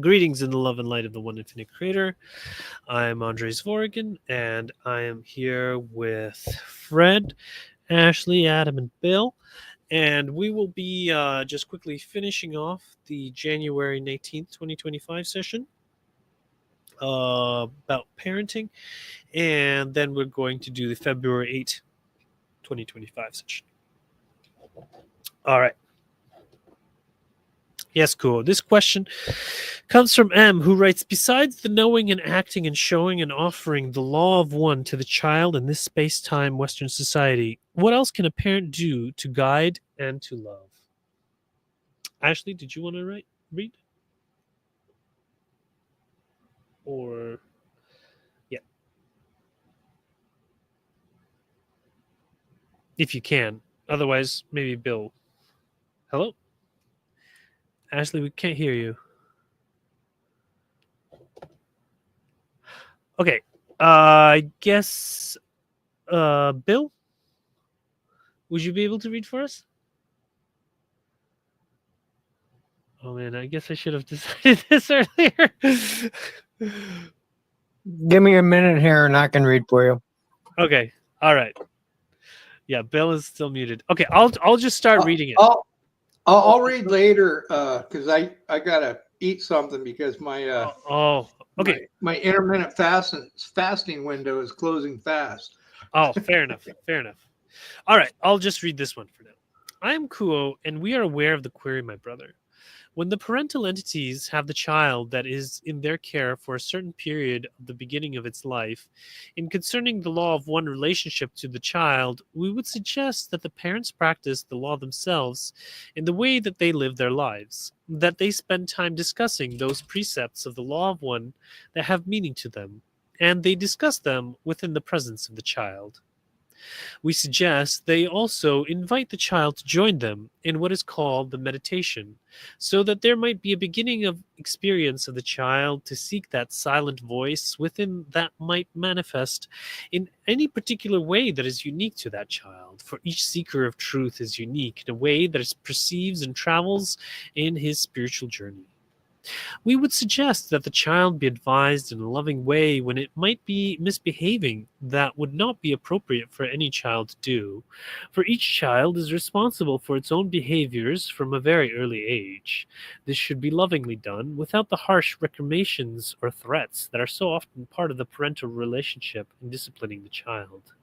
Greetings in the love and light of the one infinite creator. I am Andrii Zvorygin, and I am here with Fred, Ashley, Adam, and Bill. And we will be just quickly finishing off the January 19th, 2025 session about parenting. And then we're going to do the February 8th, 2025 session. All right. Yes, cool. This question comes from M, who writes, besides the knowing and acting and showing and offering the law of one to the child in this space-time Western society, what else can a parent do to guide and to love? Ashley, did you want to read? Or, yeah, if you can. Otherwise, maybe Bill. Hello? Ashley, we can't hear you. Okay. I guess, Bill, would you be able to read for us? Oh man, I guess I should have decided this earlier. Give me a minute here and I can read for you. Okay. All right. Yeah, Bill is still muted. Okay, I'll just start reading it. I'll read later because I gotta eat something because my Okay. my intermittent fasting window is closing fast. Oh, fair enough. Fair enough. All right, I'll just read this one for now. I am Kuo, and we are aware of the query, my brother. When the parental entities have the child that is in their care for a certain period of the beginning of its life, in concerning the law of one relationship to the child, we would suggest that the parents practice the law themselves in the way that they live their lives, that they spend time discussing those precepts of the law of one that have meaning to them, and they discuss them within the presence of the child. We suggest they also invite the child to join them in what is called the meditation, so that there might be a beginning of experience of the child to seek that silent voice within that might manifest in any particular way that is unique to that child, for each seeker of truth is unique in a way that it perceives and travels in his spiritual journey. We would suggest that the child be advised in a loving way when it might be misbehaving that would not be appropriate for any child to do, for each child is responsible for its own behaviors from a very early age. This should be lovingly done without the harsh recriminations or threats that are so often part of the parental relationship in disciplining the child.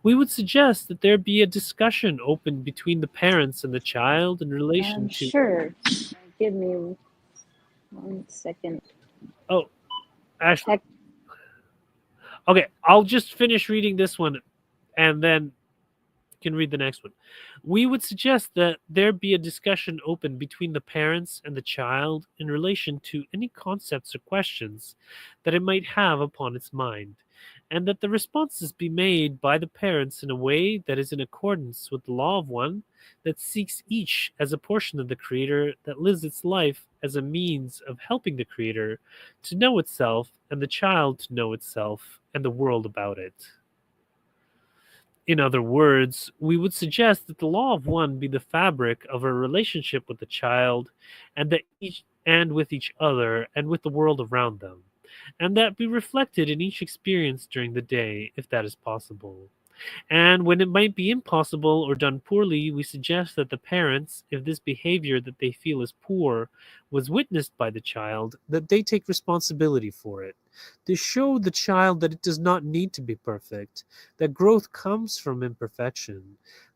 We would suggest that there be a discussion open between the parents and the child in relation to. Sure. Give me 1 second. Oh, Ashley. Okay, I'll just finish reading this one and then you can read the next one. We would suggest that there be a discussion open between the parents and the child in relation to any concepts or questions that it might have upon its mind, and that the responses be made by the parents in a way that is in accordance with the law of one that seeks each as a portion of the Creator that lives its life as a means of helping the Creator to know itself and the child to know itself and the world about it. In other words, we would suggest that the law of one be the fabric of a relationship with the child and that each and with each other and with the world around them, and that be reflected in each experience during the day if that is possible. And when it might be impossible or done poorly, we suggest that the parents, if this behavior that they feel is poor was witnessed by the child, that they take responsibility for it, to show the child that it does not need to be perfect, that growth comes from imperfection,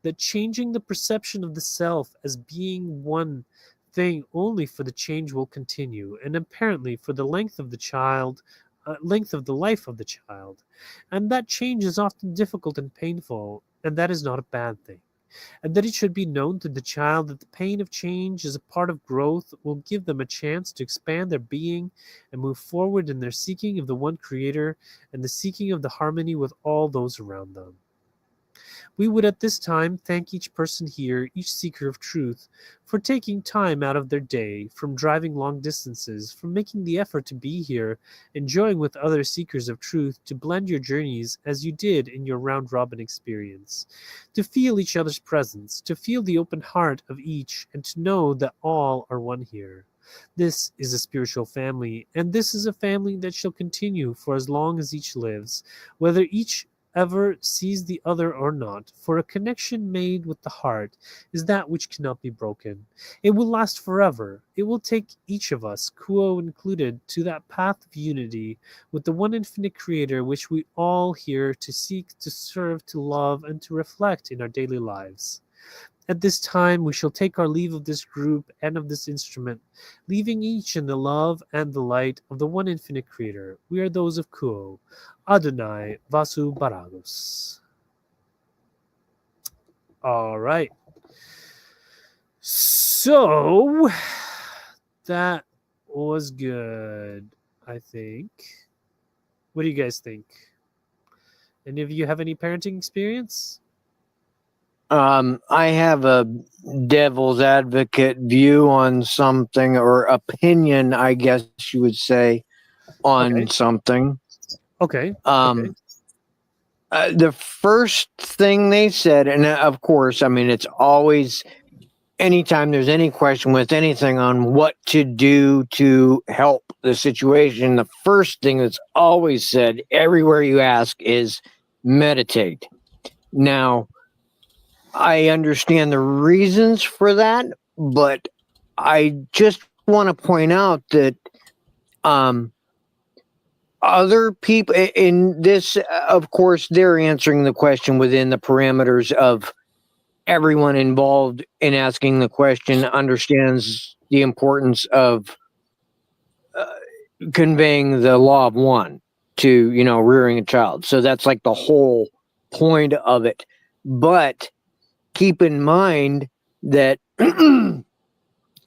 that changing the perception of the self as being one thing only for the change will continue, and apparently for the length of the life of the child, and that change is often difficult and painful, and that is not a bad thing, and that it should be known to the child that the pain of change as a part of growth will give them a chance to expand their being and move forward in their seeking of the one Creator and the seeking of the harmony with all those around them. We would at this time thank each person here, each seeker of truth, for taking time out of their day, from driving long distances, from making the effort to be here, enjoying with other seekers of truth to blend your journeys as you did in your round-robin experience, to feel each other's presence, to feel the open heart of each, and to know that all are one here. This is a spiritual family, and this is a family that shall continue for as long as each lives, whether each ever sees the other or not, for a connection made with the heart is that which cannot be broken. It will last forever. It will take each of us, Kuo included, to that path of unity with the one infinite creator which we all here to seek, to serve, to love, and to reflect in our daily lives. At this time, we shall take our leave of this group and of this instrument, leaving each in the love and the light of the one infinite creator. We are those of Kuo. Adonai Vasu Baragos. All right. So that was good, I think. What do you guys think? Any of you have any parenting experience? I have a devil's advocate view on something, or opinion, I guess you would say, on Okay. something. Okay. The first thing they said, and of course, I mean, it's always, anytime there's any question with anything on what to do to help the situation, the first thing that's always said everywhere you ask is meditate. Now, I understand the reasons for that, but I just want to point out that other people in this, of course, they're answering the question within the parameters of everyone involved in asking the question understands the importance of conveying the law of one to, rearing a child. So that's like the whole point of it. But keep in mind that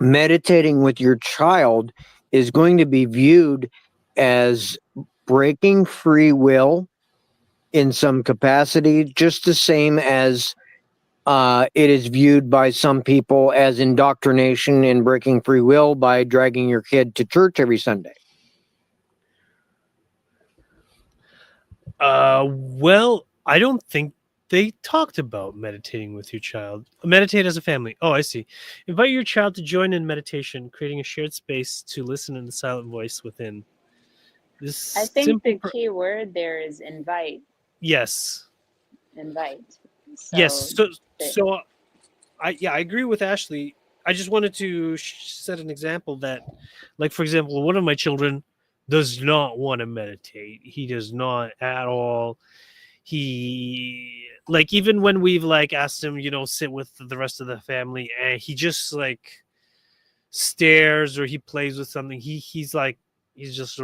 meditating with your child is going to be viewed as breaking free will in some capacity, just the same as it is viewed by some people as indoctrination and breaking free will by dragging your kid to church every Sunday. Well, I don't think they talked about meditating with your child. Meditate as a family. Oh, I see. Invite your child to join in meditation, creating a shared space to listen in the silent voice within. This I think simple the key word there is invite. Yes. Invite. Yes. So I agree with Ashley. I just wanted to set an example that, like, for example, one of my children does not want to meditate. He does not at all. He, like, even when we've like asked him, sit with the rest of the family, and he just like stares or he plays with something. He's just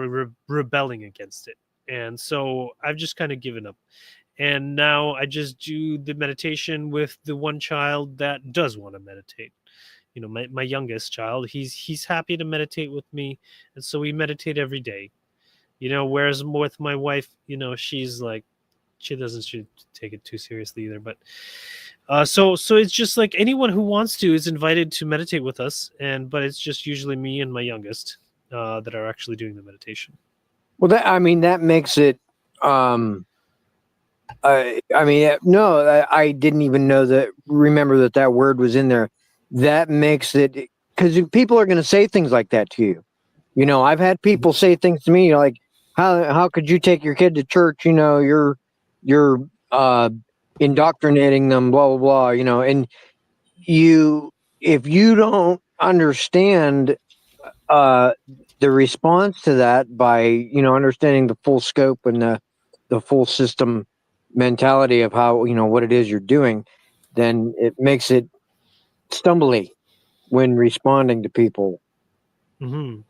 rebelling against it, and so I've just kind of given up. And now I just do the meditation with the one child that does want to meditate. My youngest child, he's happy to meditate with me, and so we meditate every day. Whereas with my wife, she's like, she doesn't take it too seriously either. But so it's just like anyone who wants to is invited to meditate with us, but it's just usually me and my youngest that are actually doing the meditation. Well, that makes it. No, I didn't even know that. Remember that word was in there. That makes it, because people are going to say things like that to you. I've had people say things to me like, "How could you take your kid to church? You're indoctrinating them, blah blah blah." And if you don't understand the response to that by understanding the full scope and the full system mentality of how what it is you're doing, then it makes it stumbly when responding to people. Mm-hmm.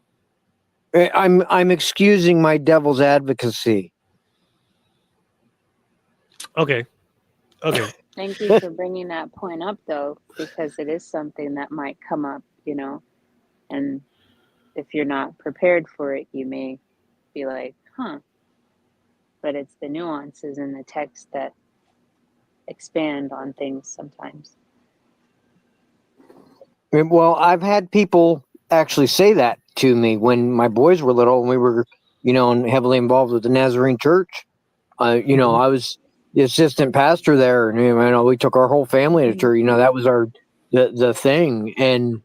I'm excusing my devil's advocacy. Okay. Thank you for bringing that point up, though, because it is something that might come up, and if you're not prepared for it, you may be like, huh. But it's the nuances in the text that expand on things sometimes. Well, I've had people actually say that to me when my boys were little and we were, heavily involved with the Nazarene Church. I was the assistant pastor there, and we took our whole family to church. That was the thing, and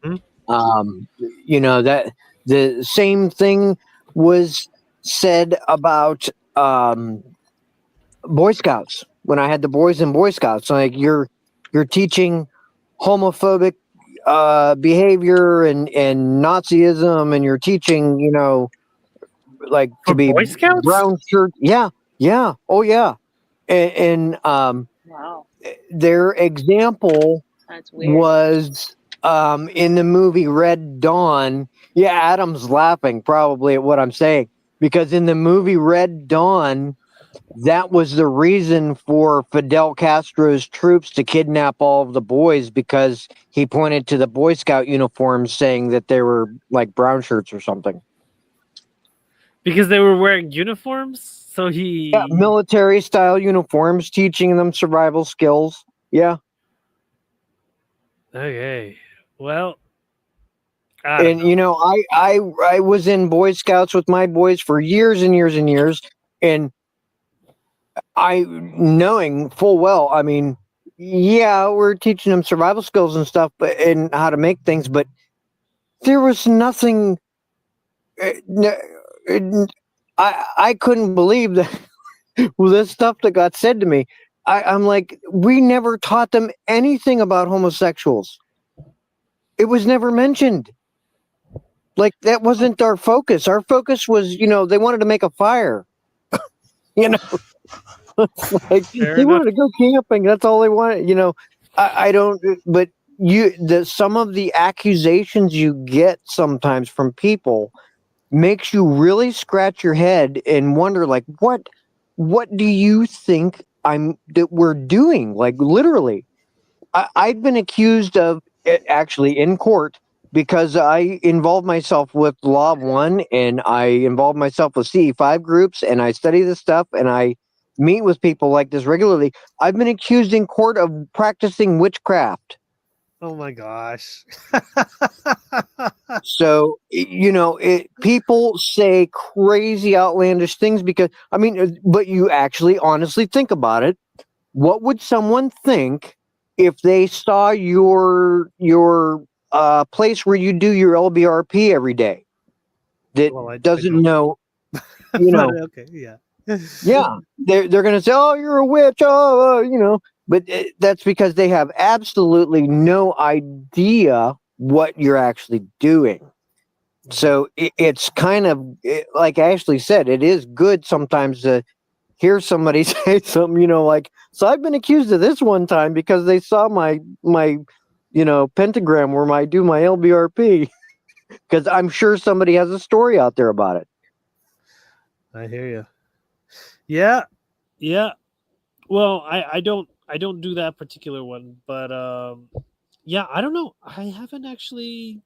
You know, that the same thing was said about Boy Scouts when I had the boys in Boy Scouts. Like you're teaching homophobic behavior and Nazism, and you're teaching, you know, like For to be Boy Scouts? brown shirt. Yeah, yeah, oh yeah, and Wow, their example that's weird. was in the movie Red Dawn. Yeah, Adam's laughing probably at what I'm saying, because in the movie Red Dawn, that was the reason for Fidel Castro's troops to kidnap all of the boys, because he pointed to the Boy Scout uniforms saying that they were like brown shirts or something. Because they were wearing uniforms? So Yeah, military style uniforms, teaching them survival skills. Yeah. Okay. Well, I don't And know. you know, I was in Boy Scouts with my boys for years and years and years, and I, knowing full well, I mean, yeah, we're teaching them survival skills and stuff, but and how to make things, but there was nothing. I couldn't believe that well, this stuff that got said to me. I'm like, we never taught them anything about homosexuals. It was never mentioned. Like that wasn't our focus. Our focus was, you know, they wanted to make a fire. You know, like Fair they enough. wanted to go camping. That's all they wanted. You know, I don't. But some of the accusations you get sometimes from people makes you really scratch your head and wonder, like, what do you think that we're doing? Like literally, I've been accused of actually in court because I involved myself with Law of One, and I involved myself with CE5 groups, and I study this stuff, and I meet with people like this regularly. I've been accused in court of practicing witchcraft. Oh my gosh. So you know, people say crazy, outlandish things because I mean, but you actually honestly think about it. What would someone think if they saw your place where you do your LBRP every day that Well, I doesn't don't. know, you But know? okay, yeah. Yeah, they're gonna say, "Oh, you're a witch," you know. But that's because they have absolutely no idea what you're actually doing. So it's kind of like Ashley said, it is good sometimes to hear somebody say something, you know, like, so I've been accused of this one time because they saw my you know, pentagram where I do my LBRP, because I'm sure somebody has a story out there about it. I hear you. Yeah, yeah. Well, I don't do that particular one, but yeah, I don't know. I haven't actually,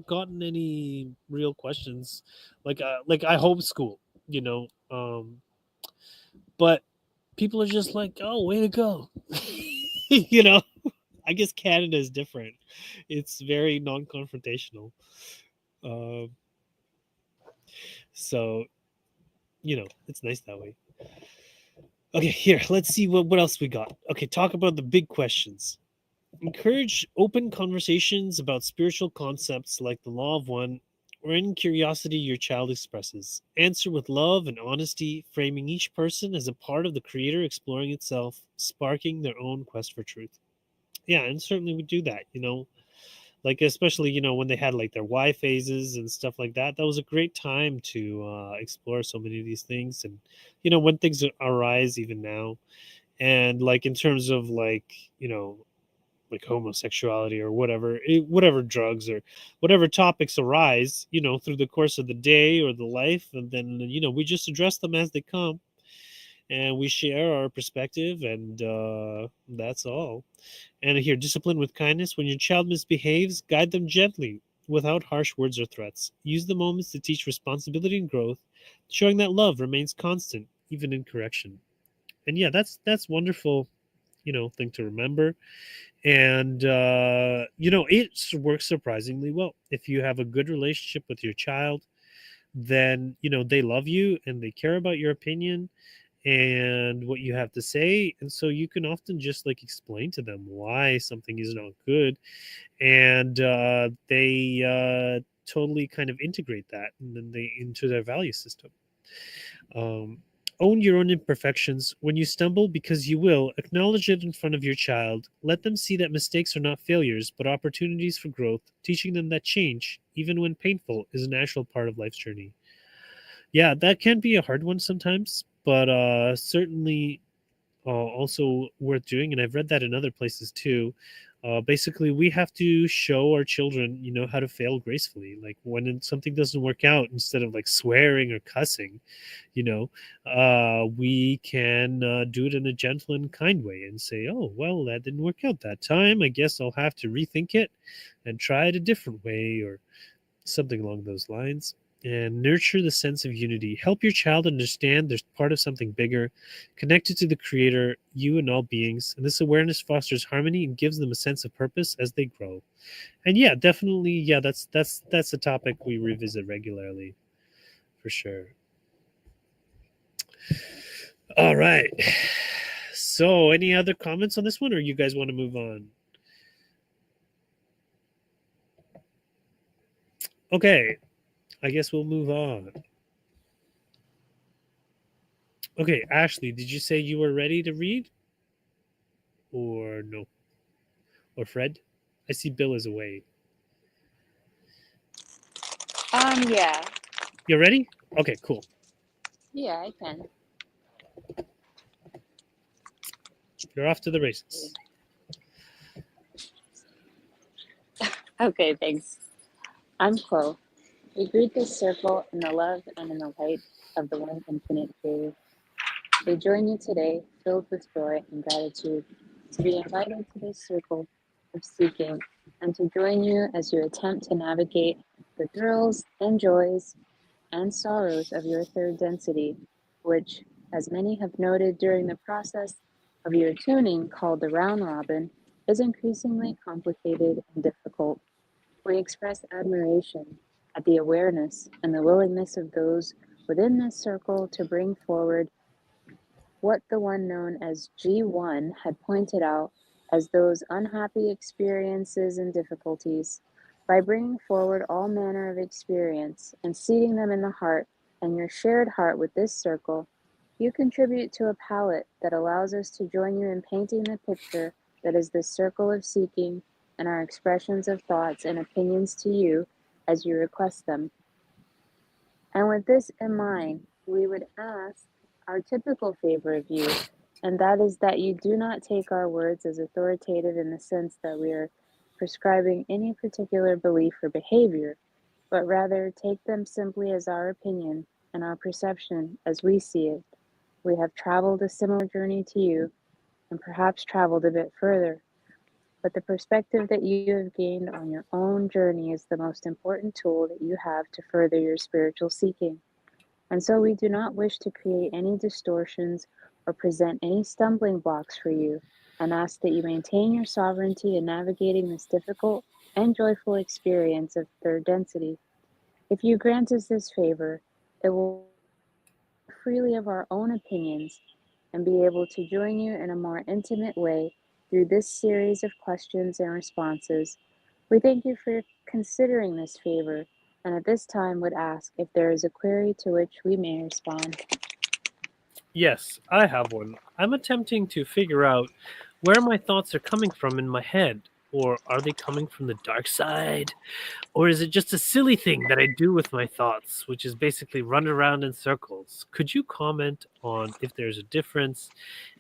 gotten any real questions. Like I homeschool, you know. But people are just like, "Oh, way to go." you know, I guess Canada is different. It's very non-confrontational. Um so, it's nice that way. Okay, here, let's see what else we got. Okay, talk about the big questions. Encourage open conversations about spiritual concepts like the law of one or any curiosity your child expresses. Answer with love and honesty, framing each person as a part of the creator exploring itself, sparking their own quest for truth. Yeah, and certainly we do that, like especially, when they had like their Y phases and stuff like that. That was a great time to explore so many of these things. And, when things arise even now, and like in terms of like, like homosexuality or whatever, whatever drugs or whatever topics arise, through the course of the day or the life, and then we just address them as they come, and we share our perspective, and that's all. And here, discipline with kindness. When your child misbehaves, guide them gently without harsh words or threats. Use the moments to teach responsibility and growth, showing that love remains constant even in correction. And yeah, that's wonderful, thing to remember. And it works surprisingly well. If you have a good relationship with your child, then they love you and they care about your opinion, and what you have to say. And so you can often just like explain to them why something is not good. And they totally kind of integrate that and then they into their value system. Um, Own your own imperfections. When you stumble, because you will, acknowledge it in front of your child. Let them see that mistakes are not failures, but opportunities for growth, teaching them that change, even when painful, is a natural part of life's journey. Yeah, that can be a hard one sometimes, but certainly also worth doing. And I've read that in other places too. Basically, we have to show our children, how to fail gracefully. Like when something doesn't work out, instead of like swearing or cussing, we can do it in a gentle and kind way and say, oh, well, that didn't work out that time. I guess I'll have to rethink it and try it a different way, or something along those lines. And nurture the sense of unity. Help your child understand they're part of something bigger, connected to the creator, you and all beings. And this awareness fosters harmony and gives them a sense of purpose as they grow. And yeah, definitely, yeah, that's a topic we revisit regularly, for sure. All right. So, any other comments on this one, or you guys want to move on? Okay, I guess we'll move on. Okay, Ashley, did you say you were ready to read? Or no? Or Fred? I see Bill is away. Yeah. You ready? Okay, cool. Yeah, I can. You're off to the races. Okay, thanks. I'm Chloe. We greet this circle in the love and in the light of the one infinite creator. We join you today, filled with joy and gratitude, to be invited to this circle of seeking and to join you as you attempt to navigate the thrills and joys and sorrows of your third density, which, as many have noted during the process of your tuning called the round robin, is increasingly complicated and difficult. We express admiration at the awareness and the willingness of those within this circle to bring forward what the one known as G1 had pointed out as those unhappy experiences and difficulties. By bringing forward all manner of experience and seating them in the heart and your shared heart with this circle, you contribute to a palette that allows us to join you in painting the picture that is the circle of seeking and our expressions of thoughts and opinions to you as you request them. And with this in mind, we would ask our typical favor of you, and that is that you do not take our words as authoritative in the sense that we are prescribing any particular belief or behavior, but rather take them simply as our opinion and our perception as we see it. We have traveled a similar journey to you, and perhaps traveled a bit further. But the perspective that you have gained on your own journey is the most important tool that you have to further your spiritual seeking. And so we do not wish to create any distortions or present any stumbling blocks for you, and ask that you maintain your sovereignty in navigating this difficult and joyful experience of third density. If you grant us this favor, it will freely of our own opinions and be able to join you in a more intimate way through this series of questions and responses. We thank you for considering this favor, and at this time would ask if there is a query to which we may respond. Yes, I have one. I'm attempting to figure out where my thoughts are coming from in my head. Or are they coming from the dark side? Or is it just a silly thing that I do with my thoughts, which is basically run around in circles? Could you comment on if there's a difference?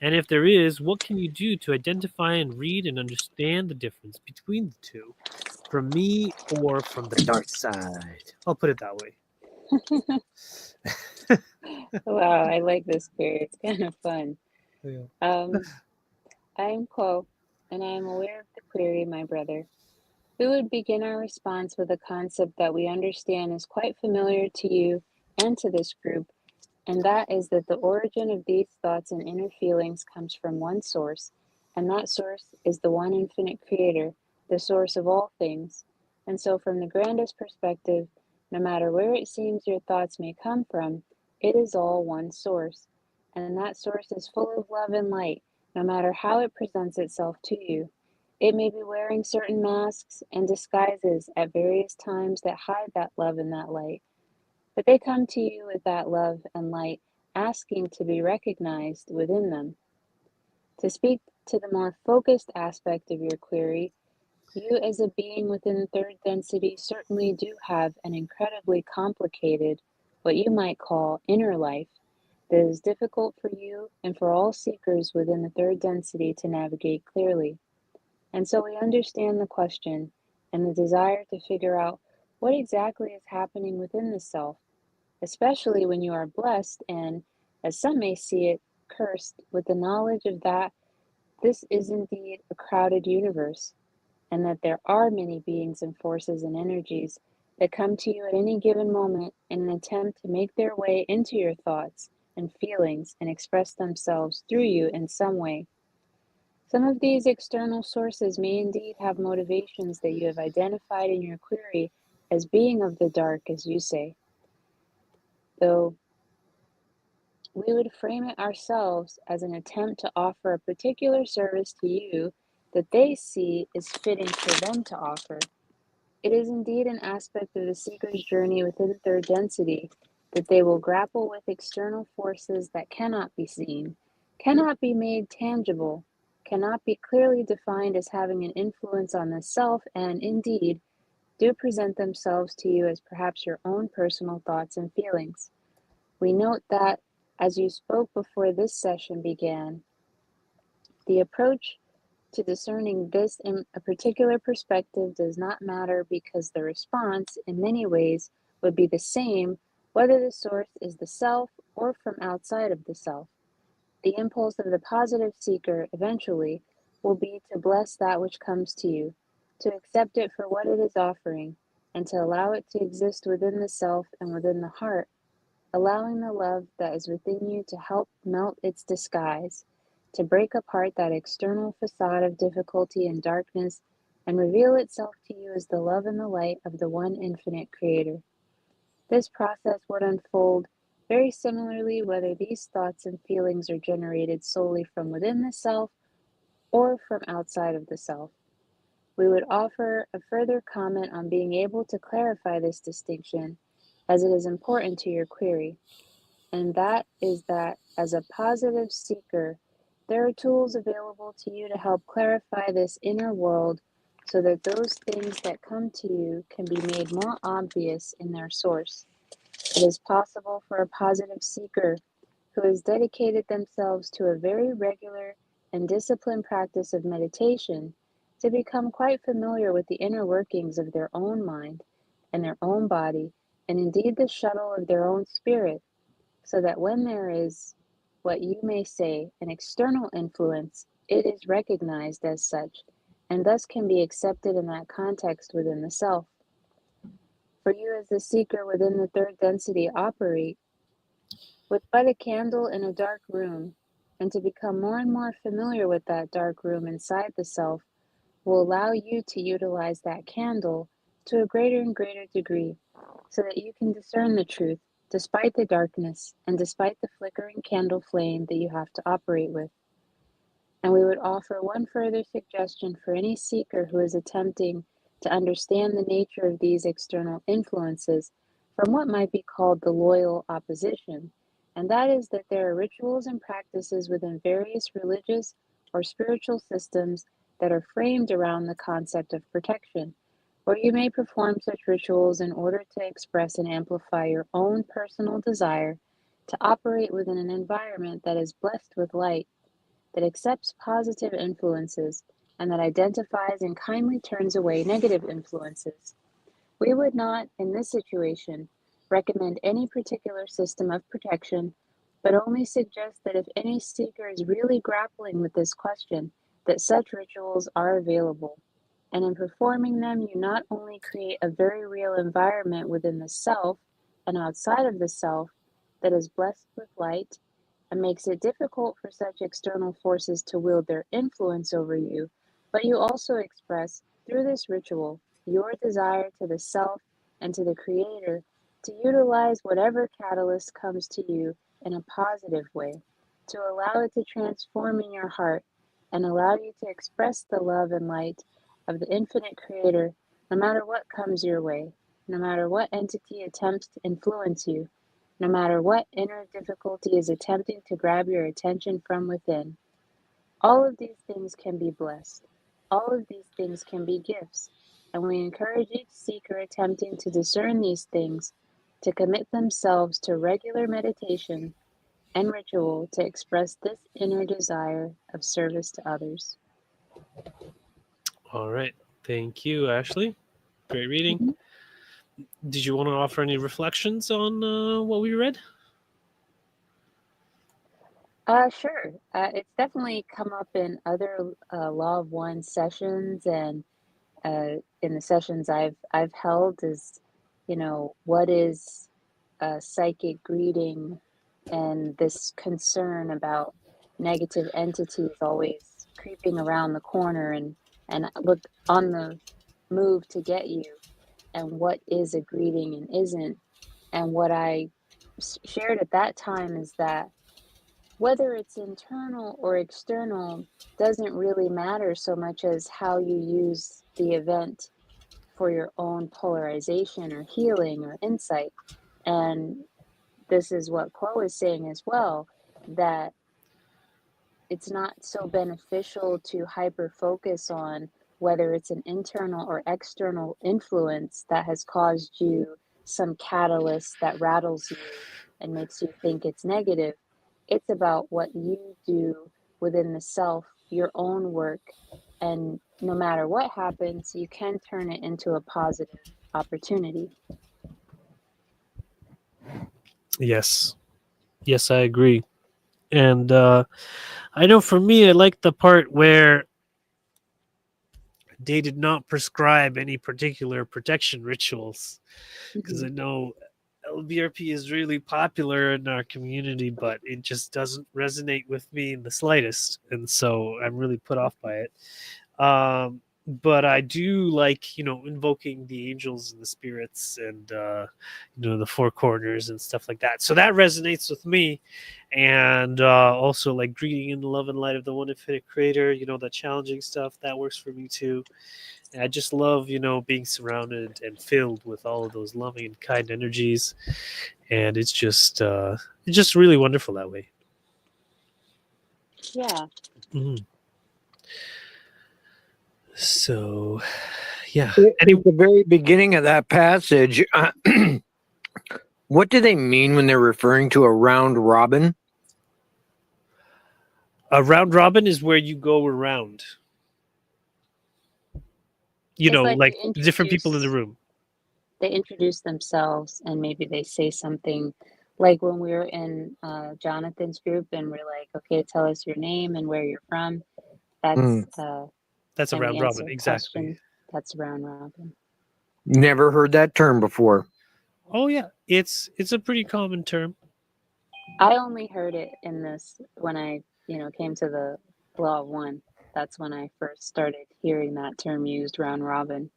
And if there is, what can you do to identify and read and understand the difference between the two? From me or from the dark side? I'll put it that way. Wow, I like this query. It's kind of fun. Yeah. I am Quo, and I am aware of the query, my brother. We would begin our response with a concept that we understand is quite familiar to you and to this group, and that is that the origin of these thoughts and inner feelings comes from one source, and that source is the one infinite creator, the source of all things. And so, from the grandest perspective, no matter where it seems your thoughts may come from, it is all one source. and that source is full of love and light, no matter how it presents itself to you. It may be wearing certain masks and disguises at various times that hide that love and that light, but they come to you with that love and light, asking to be recognized within them. To speak to the more focused aspect of your query, you as a being within the third density certainly do have an incredibly complicated, what you might call inner life, that is difficult for you and for all seekers within the third density to navigate clearly. And so we understand the question and the desire to figure out what exactly is happening within the self, especially when you are blessed and, as some may see it, cursed with the knowledge of that this is indeed a crowded universe, and that there are many beings and forces and energies that come to you at any given moment in an attempt to make their way into your thoughts and feelings and express themselves through you in some way. Some of these external sources may indeed have motivations that you have identified in your query as being of the dark, as you say, though we would frame it ourselves as an attempt to offer a particular service to you that they see is fitting for them to offer. It is indeed an aspect of the seeker's journey within third density that they will grapple with external forces that cannot be seen, cannot be made tangible, cannot be clearly defined as having an influence on the self, and indeed do present themselves to you as perhaps your own personal thoughts and feelings. We note that, as you spoke before this session began, the approach to discerning this in a particular perspective does not matter because the response, in many ways, would be the same whether the source is the self or from outside of the self. The impulse of the positive seeker eventually will be to bless that which comes to you, to accept it for what it is offering, and to allow it to exist within the self and within the heart, allowing the love that is within you to help melt its disguise, to break apart that external facade of difficulty and darkness, and reveal itself to you as the love and the light of the one infinite Creator. This process would unfold very similarly whether these thoughts and feelings are generated solely from within the self or from outside of the self. We would offer a further comment on being able to clarify this distinction, as it is important to your query, and that is that as a positive seeker, there are tools available to you to help clarify this inner world so that those things that come to you can be made more obvious in their source. It is possible for a positive seeker who has dedicated themselves to a very regular and disciplined practice of meditation to become quite familiar with the inner workings of their own mind and their own body, and indeed the shuttle of their own spirit, so that when there is, what you may say, an external influence, it is recognized as such, and thus can be accepted in that context within the self. For you as the seeker within the third density operate with but a candle in a dark room, and to become more and more familiar with that dark room inside the self will allow you to utilize that candle to a greater and greater degree, so that you can discern the truth despite the darkness and despite the flickering candle flame that you have to operate with. And we would offer one further suggestion for any seeker who is attempting to understand the nature of these external influences from what might be called the loyal opposition, and that is that there are rituals and practices within various religious or spiritual systems that are framed around the concept of protection, where you may perform such rituals in order to express and amplify your own personal desire to operate within an environment that is blessed with light, that accepts positive influences, and that identifies and kindly turns away negative influences. We would not, in this situation, recommend any particular system of protection, but only suggest that if any seeker is really grappling with this question, that such rituals are available. And in performing them, you not only create a very real environment within the self and outside of the self that is blessed with light and makes it difficult for such external forces to wield their influence over you, but you also express, through this ritual, your desire to the self and to the Creator to utilize whatever catalyst comes to you in a positive way, to allow it to transform in your heart and allow you to express the love and light of the infinite creator, no matter what comes your way, no matter what entity attempts to influence you, no matter what inner difficulty is attempting to grab your attention from within. All of these things can be blessed. All of these things can be gifts. And we encourage each seeker attempting to discern these things to commit themselves to regular meditation and ritual to express this inner desire of service to others. All right. Thank you, Ashley. Great reading. Mhm. Did you want to offer any reflections on what we read? Sure. It's definitely come up in other Law of One sessions, and in the sessions I've held is, what is psychic greeting, and this concern about negative entities always creeping around the corner and look on the move to get you, and what is a greeting and isn't. And what I shared at that time is that whether it's internal or external doesn't really matter so much as how you use the event for your own polarization or healing or insight. And this is what Quo is saying as well, that it's not so beneficial to hyper focus on whether it's an internal or external influence that has caused you some catalyst that rattles you and makes you think it's negative. It's about what you do within the self, your own work. And no matter what happens, you can turn it into a positive opportunity. Yes. Yes, I agree. And I know for me, I like the part where they did not prescribe any particular protection rituals, because I know LBRP is really popular in our community, but it just doesn't resonate with me in the slightest, and so I'm really put off by it. But I do like, invoking the angels and the spirits and the four corners and stuff like that. So that resonates with me, and also like greeting in the love and light of the one infinite creator. The challenging stuff that works for me too. And I just love, being surrounded and filled with all of those loving and kind energies, and it's just really wonderful that way. Yeah. Mhm. So, yeah. At the very beginning of that passage, what do they mean when they're referring to a round robin? A round robin is where you go around. It's like Like they different people in the room. They introduce themselves and maybe they say something like when we were in Jonathan's group and we're like, okay, tell us your name and where you're from. That's That's a and we round answer robin, a exactly. question. That's a round robin. Never heard that term before. Oh yeah, it's a pretty common term. I only heard it in this when I, came to the Law of One. That's when I first started hearing that term used, round robin.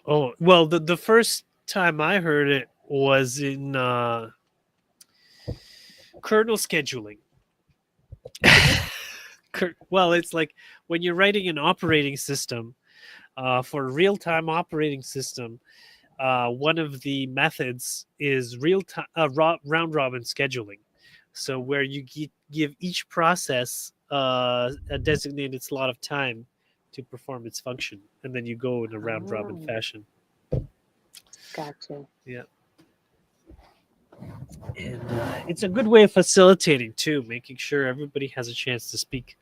Oh well, the first time I heard it was in kernel scheduling. Well, it's like when you're writing an operating system for a real-time operating system. One of the methods is real-time round robin scheduling. So where you give each process a designated slot of time to perform its function, and then you go in a round robin fashion. Gotcha. Yeah. And it's a good way of facilitating too, making sure everybody has a chance to speak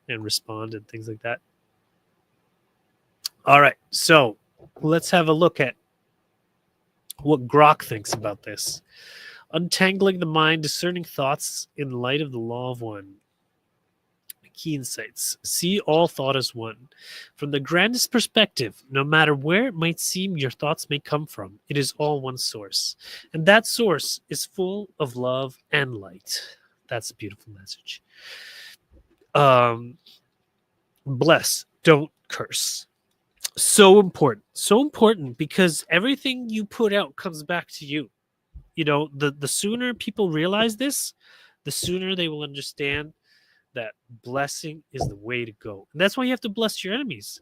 and respond and things like that. All right, so let's have a look at what Grok thinks about this. Untangling the mind, discerning thoughts in light of the law of one. Key insights. See all thought as one. From the grandest perspective, no matter where it might seem your thoughts may come from, it is all one source. And that source is full of love and light. That's a beautiful message. Bless, don't curse. So important because everything you put out comes back to you. The sooner people realize this, the sooner they will understand that blessing is the way to go. And that's why you have to bless your enemies.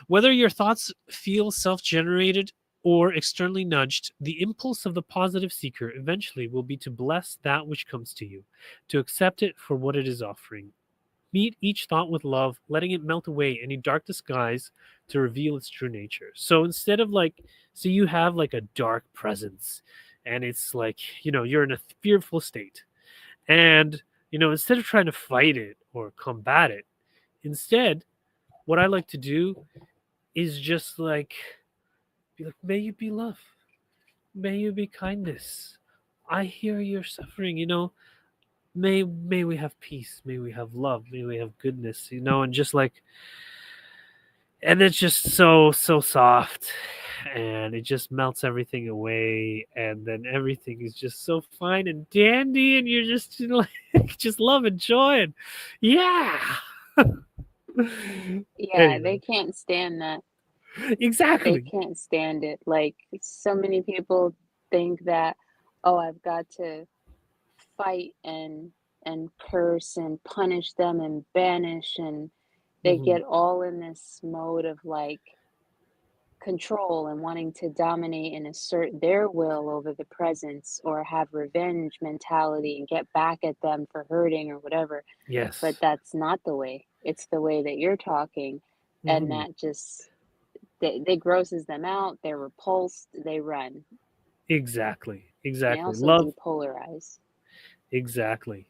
Whether your thoughts feel self-generated or externally nudged, the impulse of the positive seeker eventually will be to bless that which comes to you, to accept it for what it is offering. Meet each thought with love, letting it melt away any dark disguise to reveal its true nature. So instead of so you have like a dark presence, and it's like, you're in a fearful state. And, instead of trying to fight it or combat it, instead, what I like to do is just be like, may you be love, may you be kindness. I hear your suffering, may we have peace, may we have love, may we have goodness, and just and it's just so soft, and it just melts everything away, and then everything is just so fine and dandy, and you're just just love and joy, and yeah. Yeah, they Anyway, can't stand that. They exactly. can't stand it. Like, so many people think that, oh, I've got to fight and curse and punish them and banish, and they Mhm. get all in this mode of like control and wanting to dominate and assert their will over the presence, or have revenge mentality and get back at them for hurting or whatever. But Yes. that's not the way. It's the way that you're talking, and Mhm. that just they grosses them out. They're repulsed. They run. Exactly. And they Exactly. also Love. depolarize. Exactly.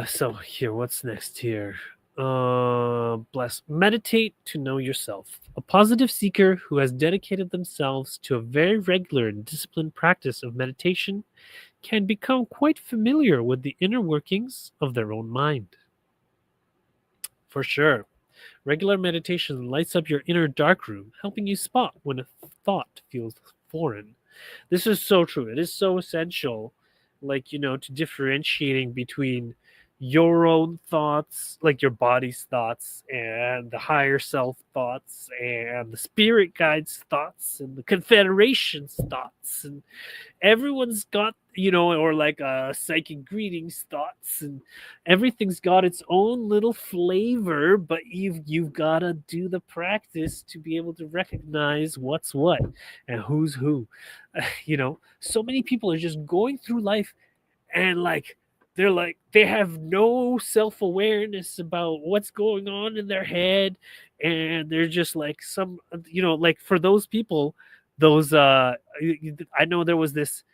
So here, what's next here? Bless. Meditate to know yourself. A positive seeker who has dedicated themselves to a very regular and disciplined practice of meditation can become quite familiar with the inner workings of their own mind. For sure. Regular meditation lights up your inner darkroom, helping you spot when a thought feels foreign. This is so true. It is so essential, to differentiating between your own thoughts, like your body's thoughts, and the higher self thoughts, and the spirit guide's thoughts, and the Confederation's thoughts, and everyone's got, or like psychic greetings thoughts, and everything's got its own little flavor, but you've got to do the practice to be able to recognize what's what and who's who. So many people are just going through life, and they have no self-awareness about what's going on in their head, and they're just like some, for those people, those I know there was this,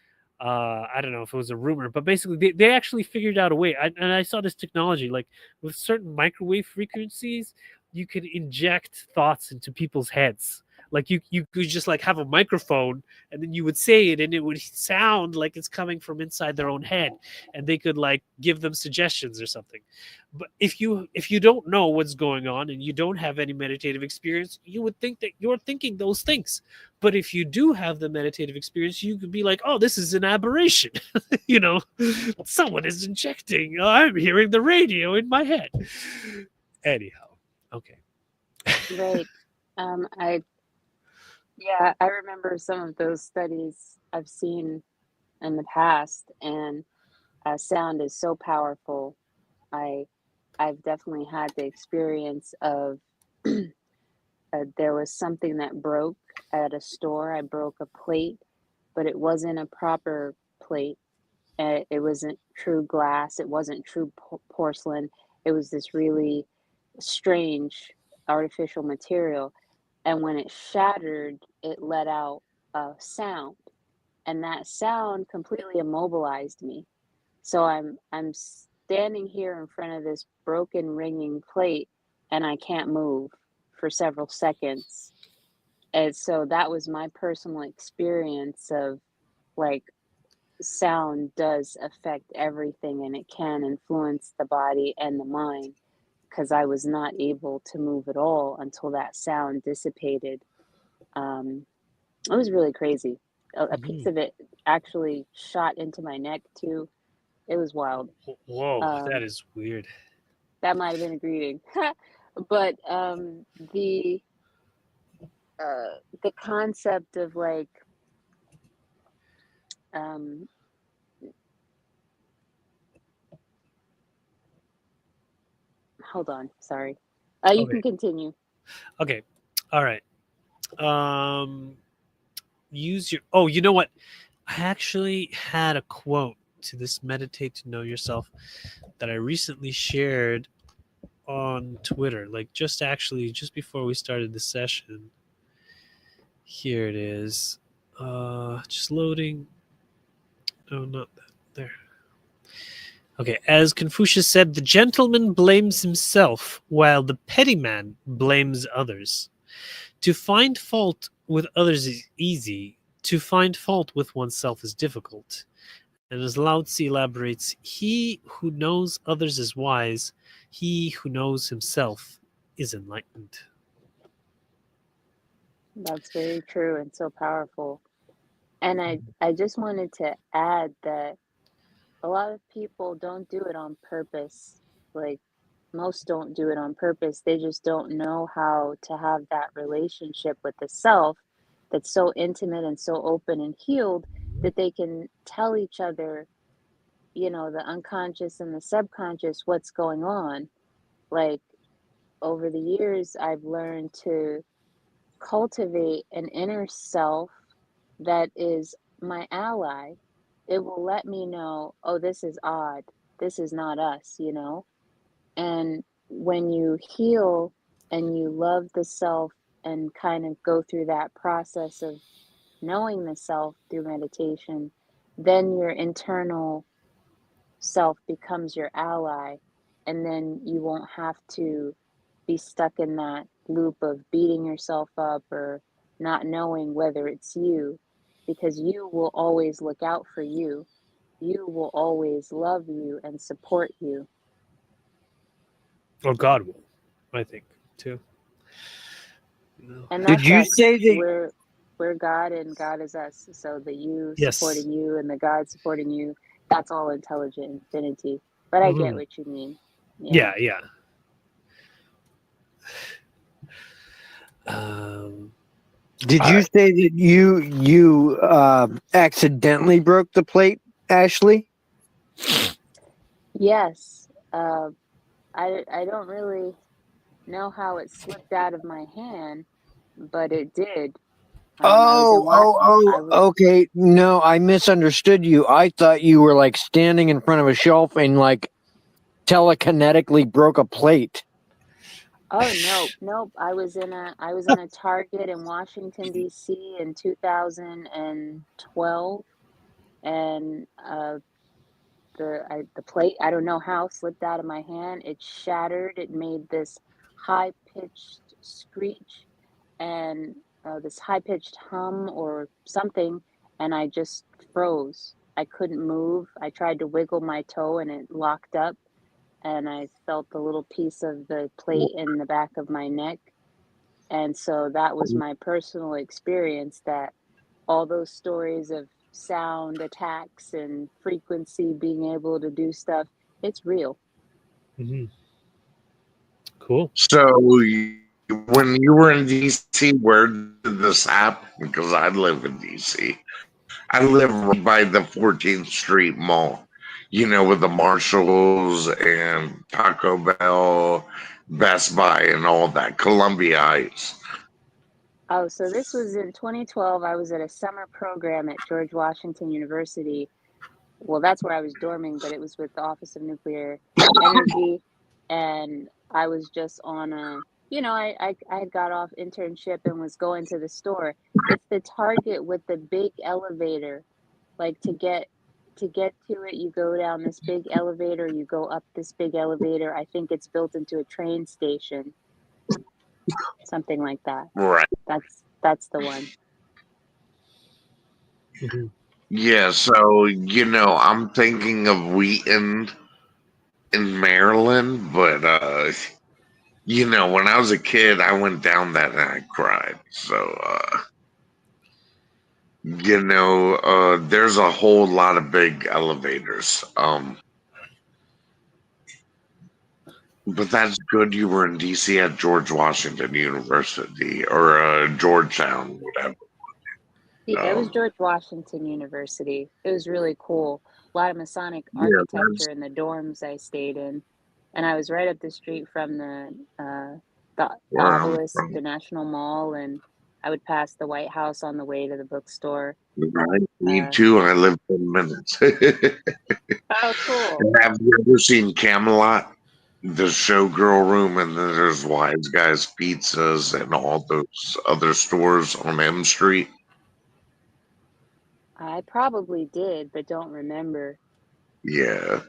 I don't know if it was a rumor, but basically they actually figured out a way. And I saw this technology, like with certain microwave frequencies, you could inject thoughts into people's heads. Like you could just like have a microphone, and then you would say it, and it would sound like it's coming from inside their own head, and they could like give them suggestions or something. But if you don't know what's going on, and you don't have any meditative experience, you would think that you're thinking those things. But if you do have the meditative experience, you could be like, oh, this is an aberration. you know Someone is injecting, I'm hearing the radio in my head. Anyhow, okay. Right. I Yeah, I remember some of those studies I've seen in the past, and sound is so powerful. I I've definitely had the experience of there was something that broke at a store. I broke a plate, but it wasn't a proper plate. It wasn't true glass. It wasn't true porcelain. It was this really strange artificial material. And when it shattered, it let out a sound, and that sound completely immobilized me. So I'm standing here in front of this broken ringing plate, and I can't move for several seconds. And so that was my personal experience of like sound does affect everything, and it can influence the body and the mind, because I was not able to move at all until that sound dissipated. Um, it was really crazy. A piece Mhm. of it actually shot into my neck too. It was wild. Whoa, that Um, is weird. that might have been a greeting, but the concept of like um, hold on, sorry. You Okay. can continue. Okay. All right. Use your. Oh, you know what? I actually had a quote to this meditate to know yourself that I recently shared on Twitter, like just before we started the session. Here it is. Just loading. Oh, not that. There. Okay. As Confucius said, the gentleman blames himself while the petty man blames others. To find fault with others is easy. To find fault with oneself is difficult. And as Lao Tzu elaborates, he who knows others is wise, he who knows himself is enlightened. That's very true and so powerful. And I just wanted to add that a lot of people don't do it on purpose. Like, most don't do it on purpose. They just don't know how to have that relationship with the self that's so intimate and so open and healed that they can tell each other, the unconscious and the subconscious, what's going on. Like, over the years, I've learned to cultivate an inner self that is my ally. It will let me know, oh, this is odd. This is not us. And when you heal and you love the self and kind of go through that process of knowing the self through meditation, then your internal self becomes your ally. And then you won't have to be stuck in that loop of beating yourself up or not knowing whether it's you, because you will always look out for you. You will always love you and support you. Or God will, I think, too. And Did that's you us. say that? We're God and God is us. So the you Yes. supporting you and the God supporting you, that's all intelligent infinity. But I get Mhm. what you mean. Yeah. Yeah, yeah. Um, Did all you right. say that you accidentally broke the plate, Ashley? Yes. I don't really know how it slipped out of my hand, but it did. I was in I was Okay. No, I misunderstood you. I thought you were like standing in front of a shelf and like telekinetically broke a plate. Oh, nope. I was in a Target in Washington D.C. in 2012, and the plate, I don't know how, slipped out of my hand. It shattered. It made this high pitched screech and this high pitched hum or something, and I just froze. I couldn't move. I tried to wiggle my toe and it locked up, and I felt the little piece of the plate in the back of my neck. And so that was my personal experience, that all those stories of sound attacks and frequency being able to do stuff, it's real. Mhm. Cool. So when you were in DC, where did this happen? Because I live in DC. I live right by the 14th Street Mall, with the Marshalls and Taco Bell, Best Buy, and all that. Columbia Heights. Oh, so this was in 2012. I was at a summer program at George Washington University. Well, that's where I was dorming, but it was with the Office of Nuclear Energy. And I was just on I had got off internship and was going to the store. It's the Target with the big elevator. Like, to get to it, you go down this big elevator, you go up this big elevator. I think it's built into a train station, something like that. Right. That's the one. Mhm. Yeah, so, I'm thinking of Wheaton in Maryland, but, when I was a kid, I went down that and I cried. So, there's a whole lot of big elevators. But that's good you were in DC at George Washington University or Georgetown, whatever. Yeah, it was Um, George Washington University. It was really cool. A lot of Masonic yeah, architecture in the dorms I stayed in, and I was right up the street from the where I'm obelisk, from. the National Mall, and I would pass the White House on the way to the bookstore. Right, me Uh, too. I live 10 minutes. oh, cool. And have you ever seen Camelot? The showgirl room, and then there's Wise Guys Pizzas and all those other stores on M Street. I probably did, but don't remember. Yeah.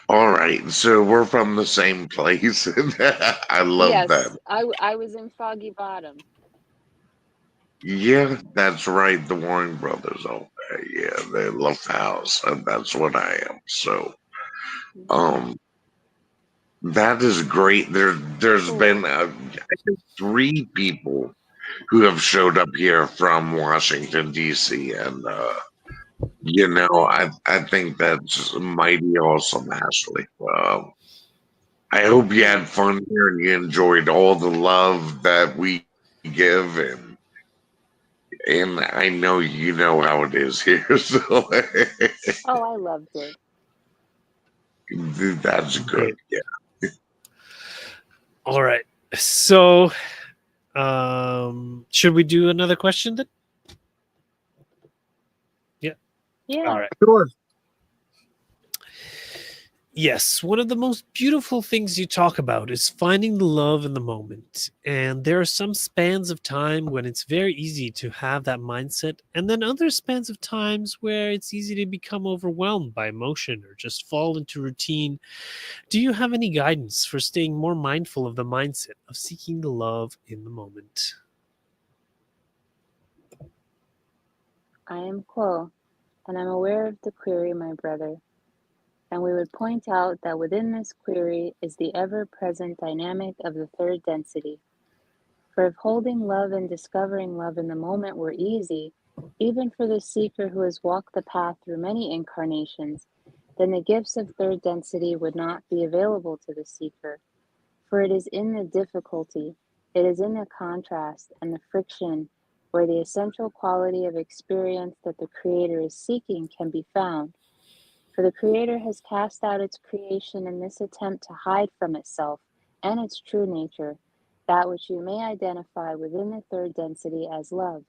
All right. So we're from the same place. I love that. Yes, I was in Foggy Bottom. Yeah, that's right. The Warring Brothers. Oh, yeah, they love house, and that's what I am. So, Mhm. um, that is great. There's been Cool. I think 3 people who have showed up here from Washington D.C. and I think that's mighty awesome, Ashley. I hope you had Thanks. fun here and you enjoyed all the love that we give, and I know you know how it is here, so Oh, I loved it. that's good. Great. Yeah. All right. So, should we do another question then? Yeah. Yeah. All right. Sure. Yes, one of the most beautiful things you talk about is finding the love in the moment. And there are some spans of time when it's very easy to have that mindset, and then other spans of times where it's easy to become overwhelmed by emotion or just fall into routine. Do you have any guidance for staying more mindful of the mindset of seeking the love in the moment? I am Quo, and I'm aware of the query, my brother. And we would point out that within this query is the ever-present dynamic of the third density. For if holding love and discovering love in the moment were easy, even for the seeker who has walked the path through many incarnations, then the gifts of third density would not be available to the seeker. For it is in the difficulty, it is in the contrast and the friction where the essential quality of experience that the Creator is seeking can be found. For the Creator has cast out its creation in this attempt to hide from itself and its true nature that which you may identify within the third density as love.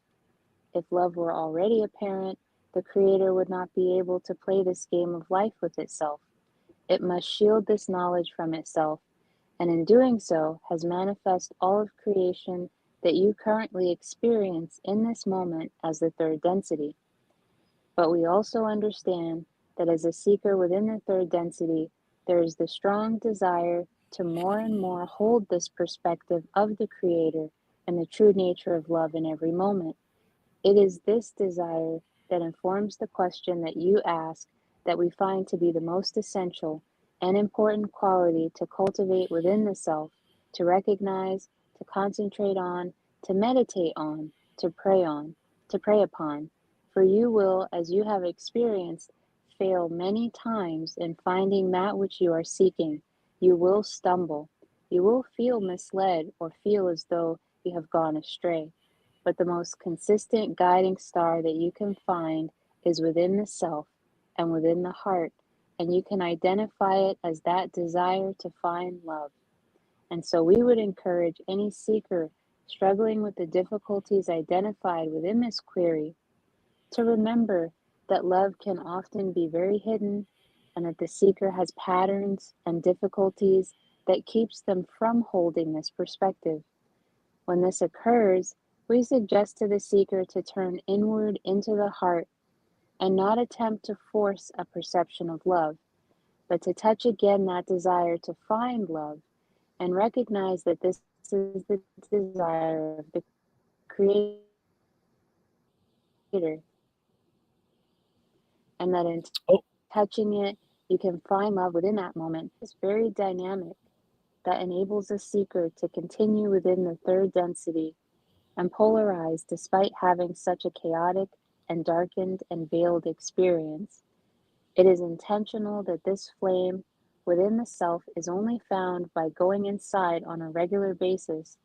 If love were already apparent, the Creator would not be able to play this game of life with itself. It must shield this knowledge from itself, and in doing so has manifest all of creation that you currently experience in this moment as the third density. But we also understand that as a seeker within the third density, there is the strong desire to more and more hold this perspective of the Creator and the true nature of love in every moment. It is this desire that informs the question that you ask that we find to be the most essential and important quality to cultivate within the self, to recognize, to concentrate on, to meditate on, to pray upon. For you will, as you have experienced, fail many times in finding that which you are seeking. You will stumble. You will feel misled or feel as though you have gone astray. But the most consistent guiding star that you can find is within the self and within the heart, and you can identify it as that desire to find love. And so we would encourage any seeker struggling with the difficulties identified within this query to remember that love can often be very hidden and that the seeker has patterns and difficulties that keeps them from holding this perspective. When this occurs, we suggest to the seeker to turn inward into the heart and not attempt to force a perception of love, but to touch again that desire to find love and recognize that this is the desire of the Creator, and that in Oh, touching it, you can find love within that moment. It's very dynamic that enables a seeker to continue within the third density and polarized despite having such a chaotic and darkened and veiled experience. It is intentional that this flame within the self is only found by going inside on a regular basis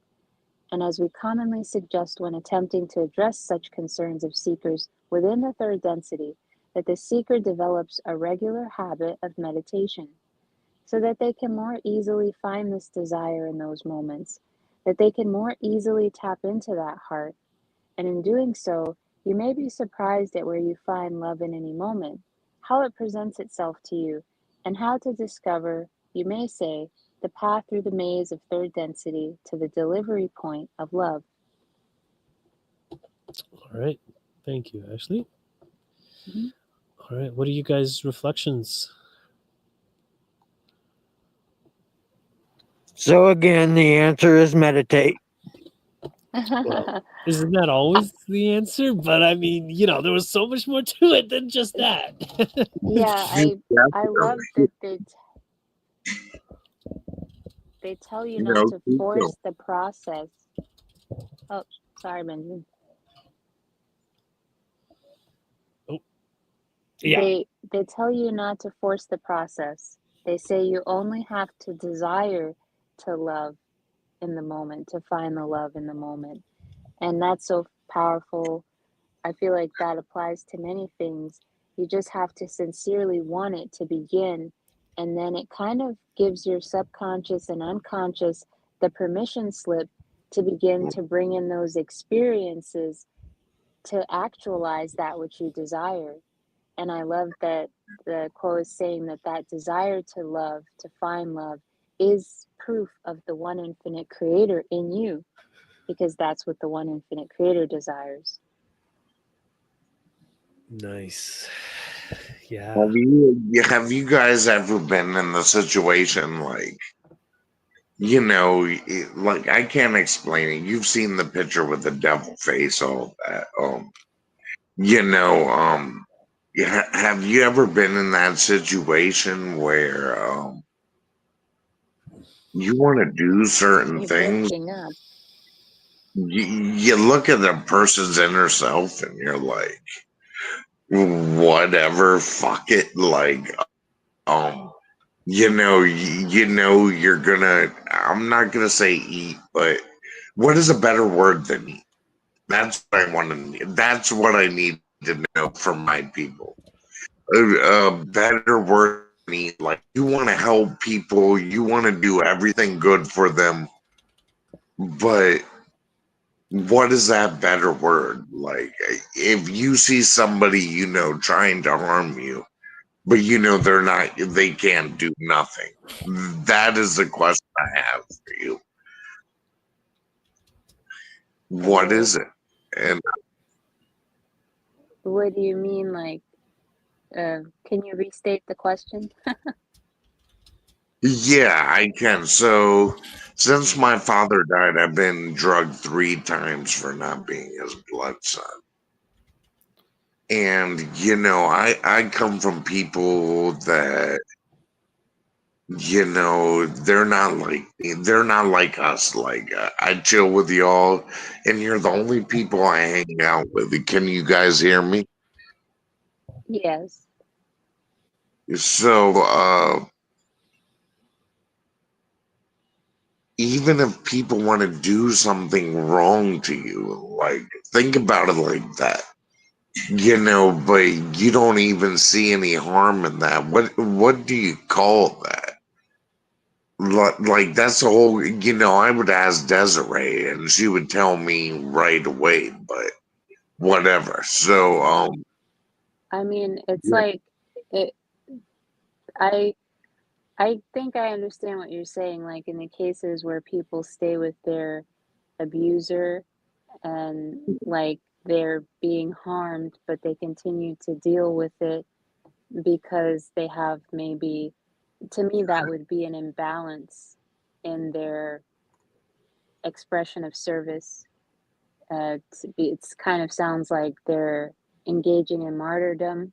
And as we commonly suggest when attempting to address such concerns of seekers within the third density, that the seeker develops a regular habit of meditation, so that they can more easily find this desire in those moments, that they can more easily tap into that heart. And in doing so, you may be surprised at where you find love in any moment, how it presents itself to you, and how to discover, you may say, the path through the maze of third density to the delivery point of love. All right. Thank you, Ashley. Mhm. All right. What are you guys' reflections? So again, the answer is meditate. Well, isn't that always the answer? But I mean, there was so much more to it than just that. Yeah, I love that they tell you not to force the process. Oh, sorry, Benjamin. Yeah. They tell you not to force the process. They say you only have to desire to love in the moment, to find the love in the moment. And that's so powerful. I feel like that applies to many things. You just have to sincerely want it to begin. And then it kind of gives your subconscious and unconscious the permission slip to begin to bring in those experiences to actualize that which you desire. And I love that the quote is saying that that desire to love, to find love, is proof of the one infinite creator in you, because that's what the one infinite creator desires. Nice. Yeah. Have you guys ever been in the situation like, like I can't explain it. You've seen the picture with the devil face, all that. You know, have you ever been in that situation where you want to do certain You're things? breaking up. You look at the person's inner self and you're like, whatever, fuck it. Like, um, you're gonna. I'm not gonna say eat, but what is a better word than eat? That's what I want to. That's what I need to know from my people. A better word than eat. Like you want to help people, you want to do everything good for them, but what is that better word? Like if you see somebody trying to harm you, but they can't do nothing. That is the question I have for you. What is it? And What do you mean? Like, can you restate the question? yeah, I can. So since my father died, I've been drugged 3 times for not being his blood son. And I come from people that they're not like us. Like I chill with y'all, and you're the only people I hang out with. Can you guys hear me? Yes. So even if people want to do something wrong to you, like think about it like that. But you don't even see any harm in that. What do you call that? Like that's the whole. I would ask Desiree, and she would tell me right away. But whatever. So I mean, it's yeah. like it. I I think I understand what you're saying. Like in the cases where people stay with their abuser and like they're being harmed, but they continue to deal with it because they have maybe, to me, that would be an imbalance in their expression of service. It's kind of sounds like they're engaging in martyrdom.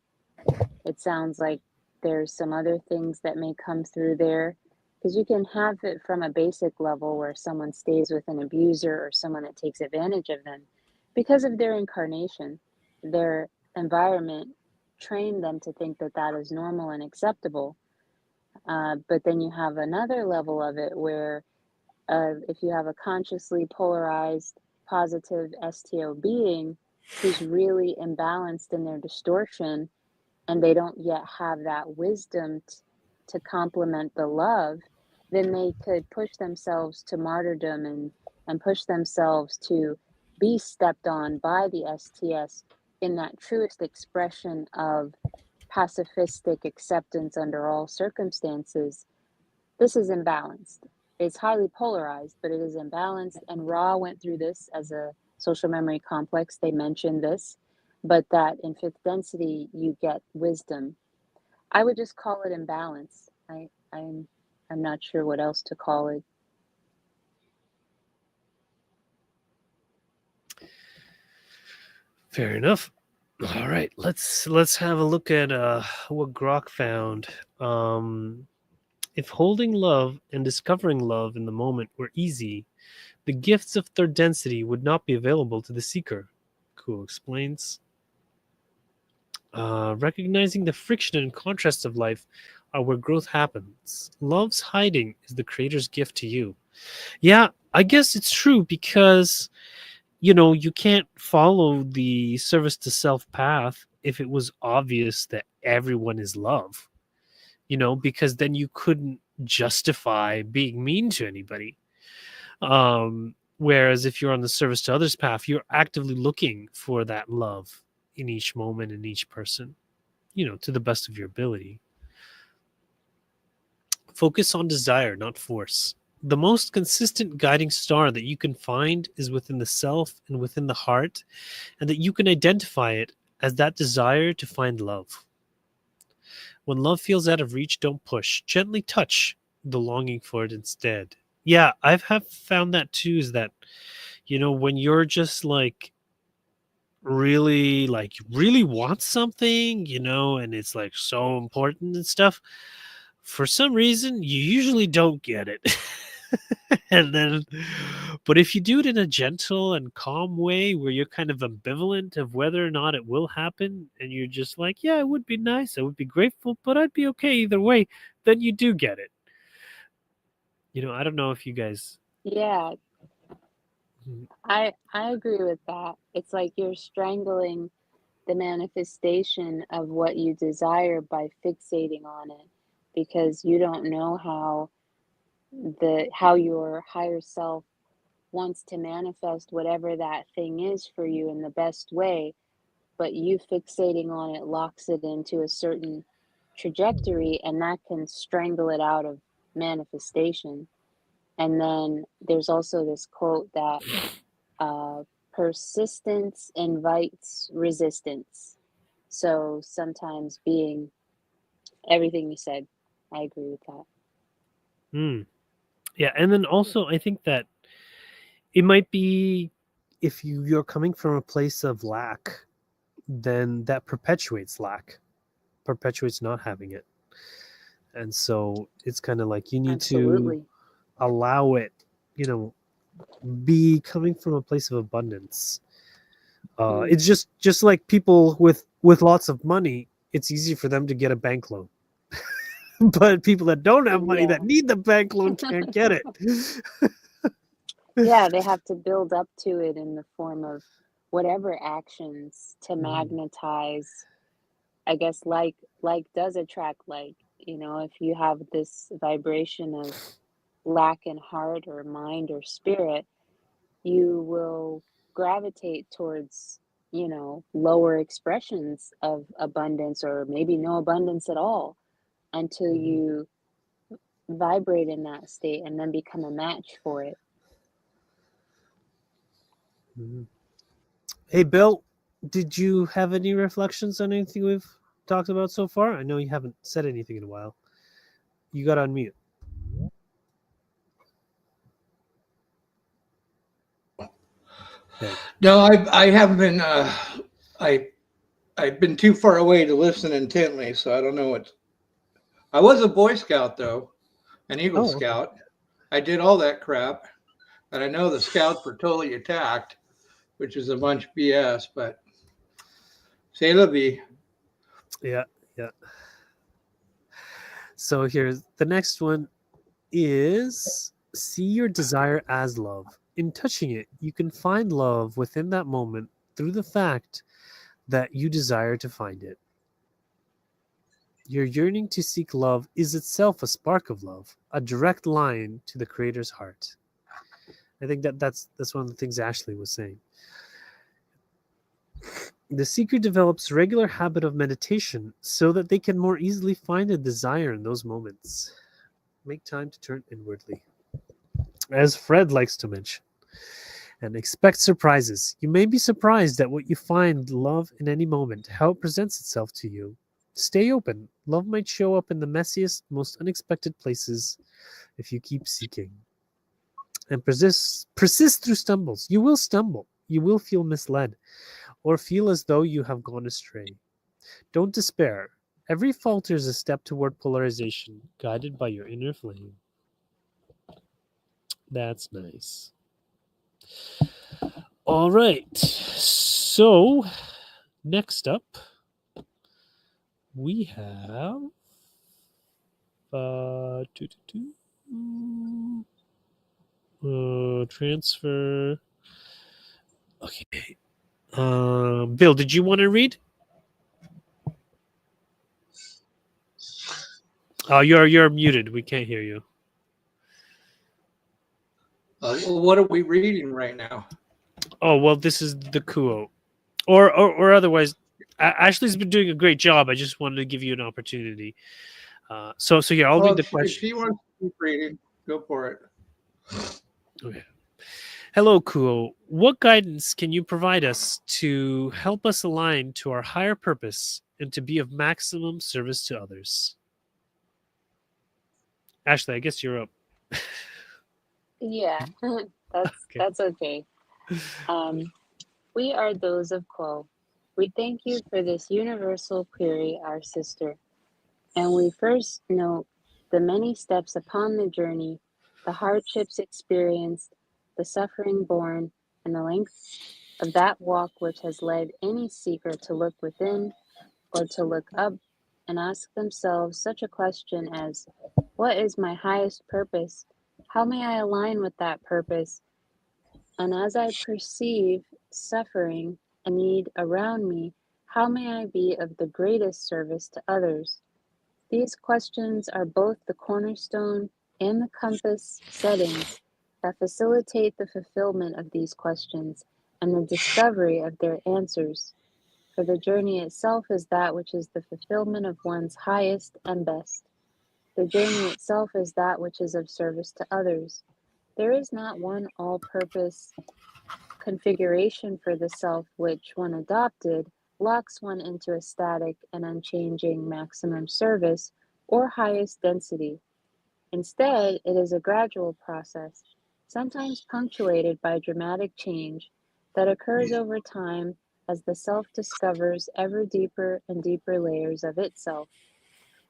It sounds like there's some other things that may come through there, because you can have it from a basic level where someone stays with an abuser or someone that takes advantage of them because of their incarnation. Their environment trained them to think that that is normal and acceptable. But then you have another level of it where if you have a consciously polarized positive STO being who's really imbalanced in their distortion, and they don't yet have that wisdom to complement the love, then they could push themselves to martyrdom and push themselves to be stepped on by the STS in that truest expression of pacifistic acceptance under all circumstances. This is imbalanced. It's highly polarized, but it is imbalanced. And Ra went through this as a social memory complex. They mentioned this, but that in fifth density, you get wisdom. I would just call it imbalance. I'm not sure what else to call it. Fair enough. All right, let's have a look at what Grok found. If holding love and discovering love in the moment were easy, the gifts of third density would not be available to the seeker. Cool explains. Recognizing the friction and contrast of life are where growth happens. Love's hiding is the creator's gift to you. Yeah, I guess it's true because, you can't follow the service to self path if it was obvious that everyone is love, because then you couldn't justify being mean to anybody. Whereas if you're on the service to others path, you're actively looking for that love in each moment, in each person, to the best of your ability. Focus on desire, not force. The most consistent guiding star that you can find is within the self and within the heart, and that you can identify it as that desire to find love. When love feels out of reach, don't push. Gently touch the longing for it instead. Yeah, have found that too, is that, when you're just really want something, and it's so important and stuff, for some reason you usually don't get it. And then, but if you do it in a gentle and calm way where you're kind of ambivalent of whether or not it will happen, and you're just yeah, it would be nice, I would be grateful, but I'd be okay either way, then you do get it. I don't know if you guys. Yeah, I agree with that. It's like you're strangling the manifestation of what you desire by fixating on it, because you don't know how your higher self wants to manifest whatever that thing is for you in the best way, but you fixating on it locks it into a certain trajectory, and that can strangle it out of manifestation. And then there's also this quote that persistence invites resistance. So sometimes being everything you said, I agree with that. Yeah, and then also I think that it might be, if you're coming from a place of lack, then that perpetuates lack, perpetuates not having it. And so it's kind of like you need Absolutely. to allow it, be coming from a place of abundance. It's just like people with lots of money, it's easy for them to get a bank loan. But people that don't have money, that need the bank loan, can't get it. Yeah, they have to build up to it in the form of whatever actions to magnetize. I guess like does attract like, if you have this vibration of lack in heart or mind or spirit, you will gravitate towards, lower expressions of abundance, or maybe no abundance at all, until you vibrate in that state and then become a match for it. Hey, Bill, did you have any reflections on anything we've talked about so far? I know you haven't said anything in a while. You got on mute. No, I haven't been. I've been too far away to listen intently, so I don't know what. I was a Boy Scout though, an Eagle Scout. Okay. I did all that crap, and I know the Scouts were totally attacked, which is a bunch of BS. But c'est la vie. Yeah. So here's the next one. Is See your desire as love. In touching it, you can find love within that moment through the fact that you desire to find it. Your yearning to seek love is itself a spark of love, a direct line to the Creator's heart. I think that's one of the things Ashley was saying. The seeker develops regular habit of meditation so that they can more easily find a desire in those moments. Make time to turn inwardly. As Fred likes to mention, and expect surprises. You may be surprised at what you find love in any moment, how it presents itself to you. Stay open. Love might show up in the messiest, most unexpected places if you keep seeking. And persist through stumbles. You will stumble. You will feel misled or feel as though you have gone astray. Don't despair. Every falter is a step toward polarization, guided by your inner flame. That's nice. All right. So, next up, we have transfer. Okay. Bill, did you want to read? Oh, you're muted. We can't hear you. What are we reading right now? Oh, well, this is the Kuo. Or otherwise, Ashley's been doing a great job. I just wanted to give you an opportunity. So yeah, I'll read the question. If she wants to keep reading, go for it. Okay. Hello, Kuo. What guidance can you provide us to help us align to our higher purpose and to be of maximum service to others? Ashley, I guess you're up. Yeah, that's okay. We are those of Quo. We thank you for this universal query, our sister. And we first note the many steps upon the journey, the hardships experienced, the suffering borne, and the length of that walk which has led any seeker to look within or to look up and ask themselves such a question as, what is my highest purpose? How may I align with that purpose? And as I perceive suffering and need around me, how may I be of the greatest service to others? These questions are both the cornerstone and the compass settings that facilitate the fulfillment of these questions and the discovery of their answers. For the journey itself is that which is the fulfillment of one's highest and best. The journey itself is that which is of service to others. There is not one all-purpose configuration for the self which, when adopted, locks one into a static and unchanging maximum service or highest density. Instead, it is a gradual process, sometimes punctuated by dramatic change, that occurs over time as the self discovers ever deeper and deeper layers of itself.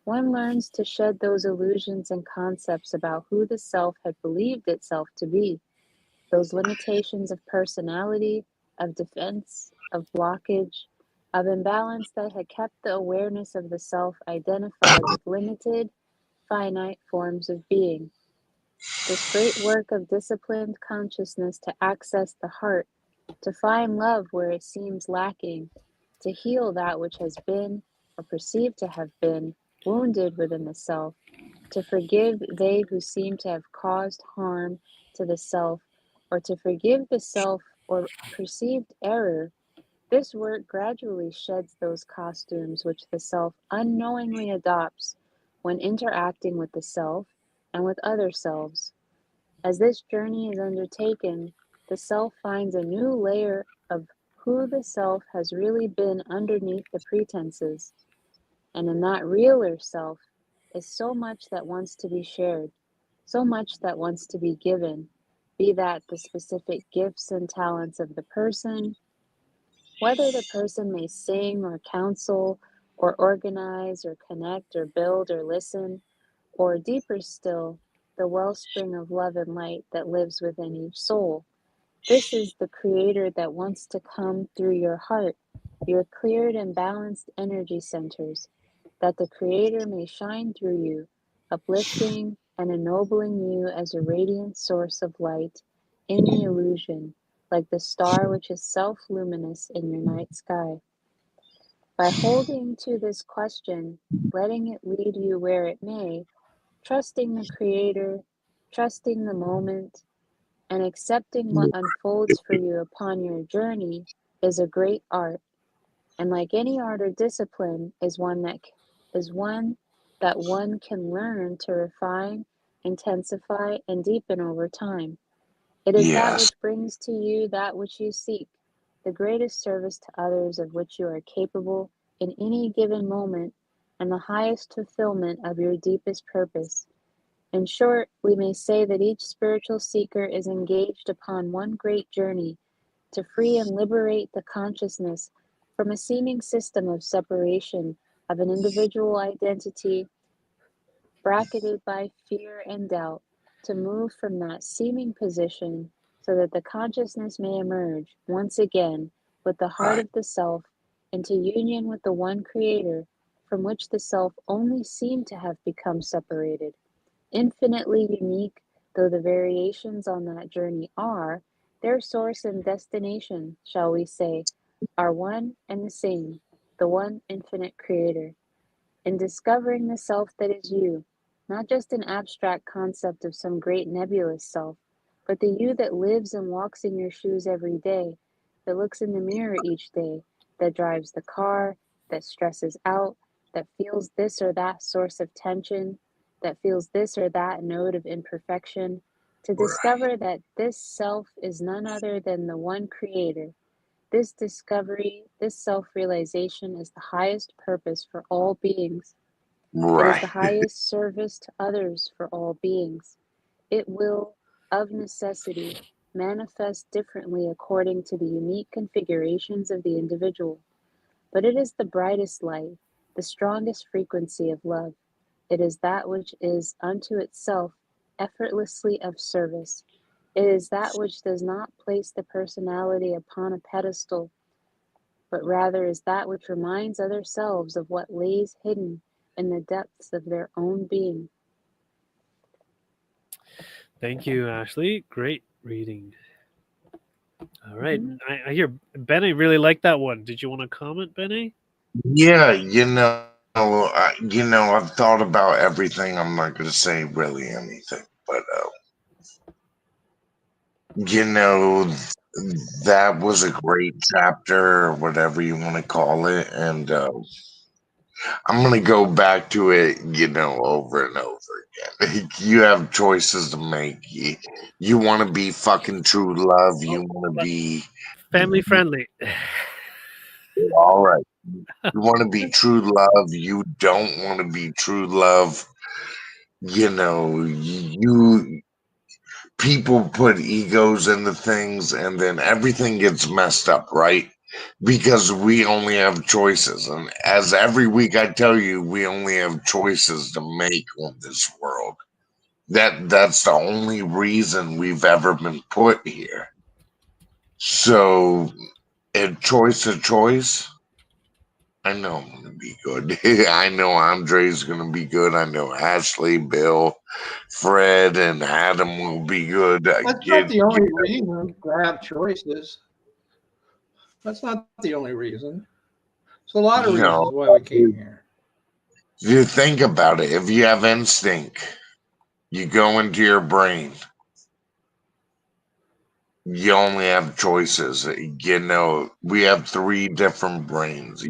One learns to shed those illusions and concepts about who the self had believed itself to be, those limitations of personality, of defense, of blockage, of imbalance that had kept the awareness of the self identified with limited, finite forms of being. This great work of disciplined consciousness to access the heart, to find love where it seems lacking, to heal that which has been, or perceived to have been, wounded within the self, to forgive they who seem to have caused harm to the self, or to forgive the self or perceived error. This work gradually sheds those costumes which the self unknowingly adopts when interacting with the self and with other selves. As this journey is undertaken, the self finds a new layer of who the self has really been underneath the pretenses. And in that realer self is so much that wants to be shared, so much that wants to be given, be that the specific gifts and talents of the person, whether the person may sing or counsel or organize or connect or build or listen, or deeper still, the wellspring of love and light that lives within each soul. This is the creator that wants to come through your heart, your cleared and balanced energy centers, that the creator may shine through you, uplifting, and ennobling you as a radiant source of light in the illusion, like the star which is self-luminous in your night sky. By holding to this question, letting it lead you where it may, trusting the Creator, trusting the moment, and accepting what unfolds for you upon your journey is a great art. And like any art or discipline, is one that one can learn to refine, intensify, and deepen over time. It is that Yes. which brings to you that which you seek, the greatest service to others of which you are capable in any given moment, and the highest fulfillment of your deepest purpose. In short, we may say that each spiritual seeker is engaged upon one great journey to free and liberate the consciousness from a seeming system of separation of an individual identity bracketed by fear and doubt, to move from that seeming position so that the consciousness may emerge once again with the heart Right. of the self into union with the one creator from which the self only seemed to have become separated. Infinitely unique though the variations on that journey are, their source and destination, shall we say, are one and the same, the one infinite creator. In discovering the self that is you, not just an abstract concept of some great nebulous self, but the you that lives and walks in your shoes every day, that looks in the mirror each day, that drives the car, that stresses out, that feels this or that source of tension, that feels this or that note of imperfection, to Right. discover that this self is none other than the one creator. This discovery, this self-realization is the highest purpose for all beings. It is the Right. highest service to others for all beings. It will, of necessity, manifest differently according to the unique configurations of the individual. But it is the brightest light, the strongest frequency of love. It is that which is unto itself effortlessly of service. It is that which does not place the personality upon a pedestal, but rather is that which reminds other selves of what lays hidden in the depths of their own being. Thank you, Ashley. Great reading. All right. Mhm. I hear Benny really liked that one. Did you want to comment, Benny? Yeah, I've thought about everything. I'm not going to say really anything, but you know, that was a great chapter, or whatever you want to call it, and I'm going to go back to it, over and over again. You have choices to make. You want to be fucking true love. Oh, You want to but be family friendly. all right. You want to be true love. You don't want to be true love. You people put egos into things and then everything gets messed up, right? Because we only have choices. And as every week I tell you, we only have choices to make on this world. That's the only reason we've ever been put here. So, a choice. I know I'm gonna be good. I know Andrei's gonna be good. I know Ashley, Bill, Fred, and Adam will be good. That's not the only reason to have choices. That's not the only reason. There's a lot of you know, reasons why we came here. if you think about it, if you have instinct, you go into your brain. You only have choices. We have three different brains.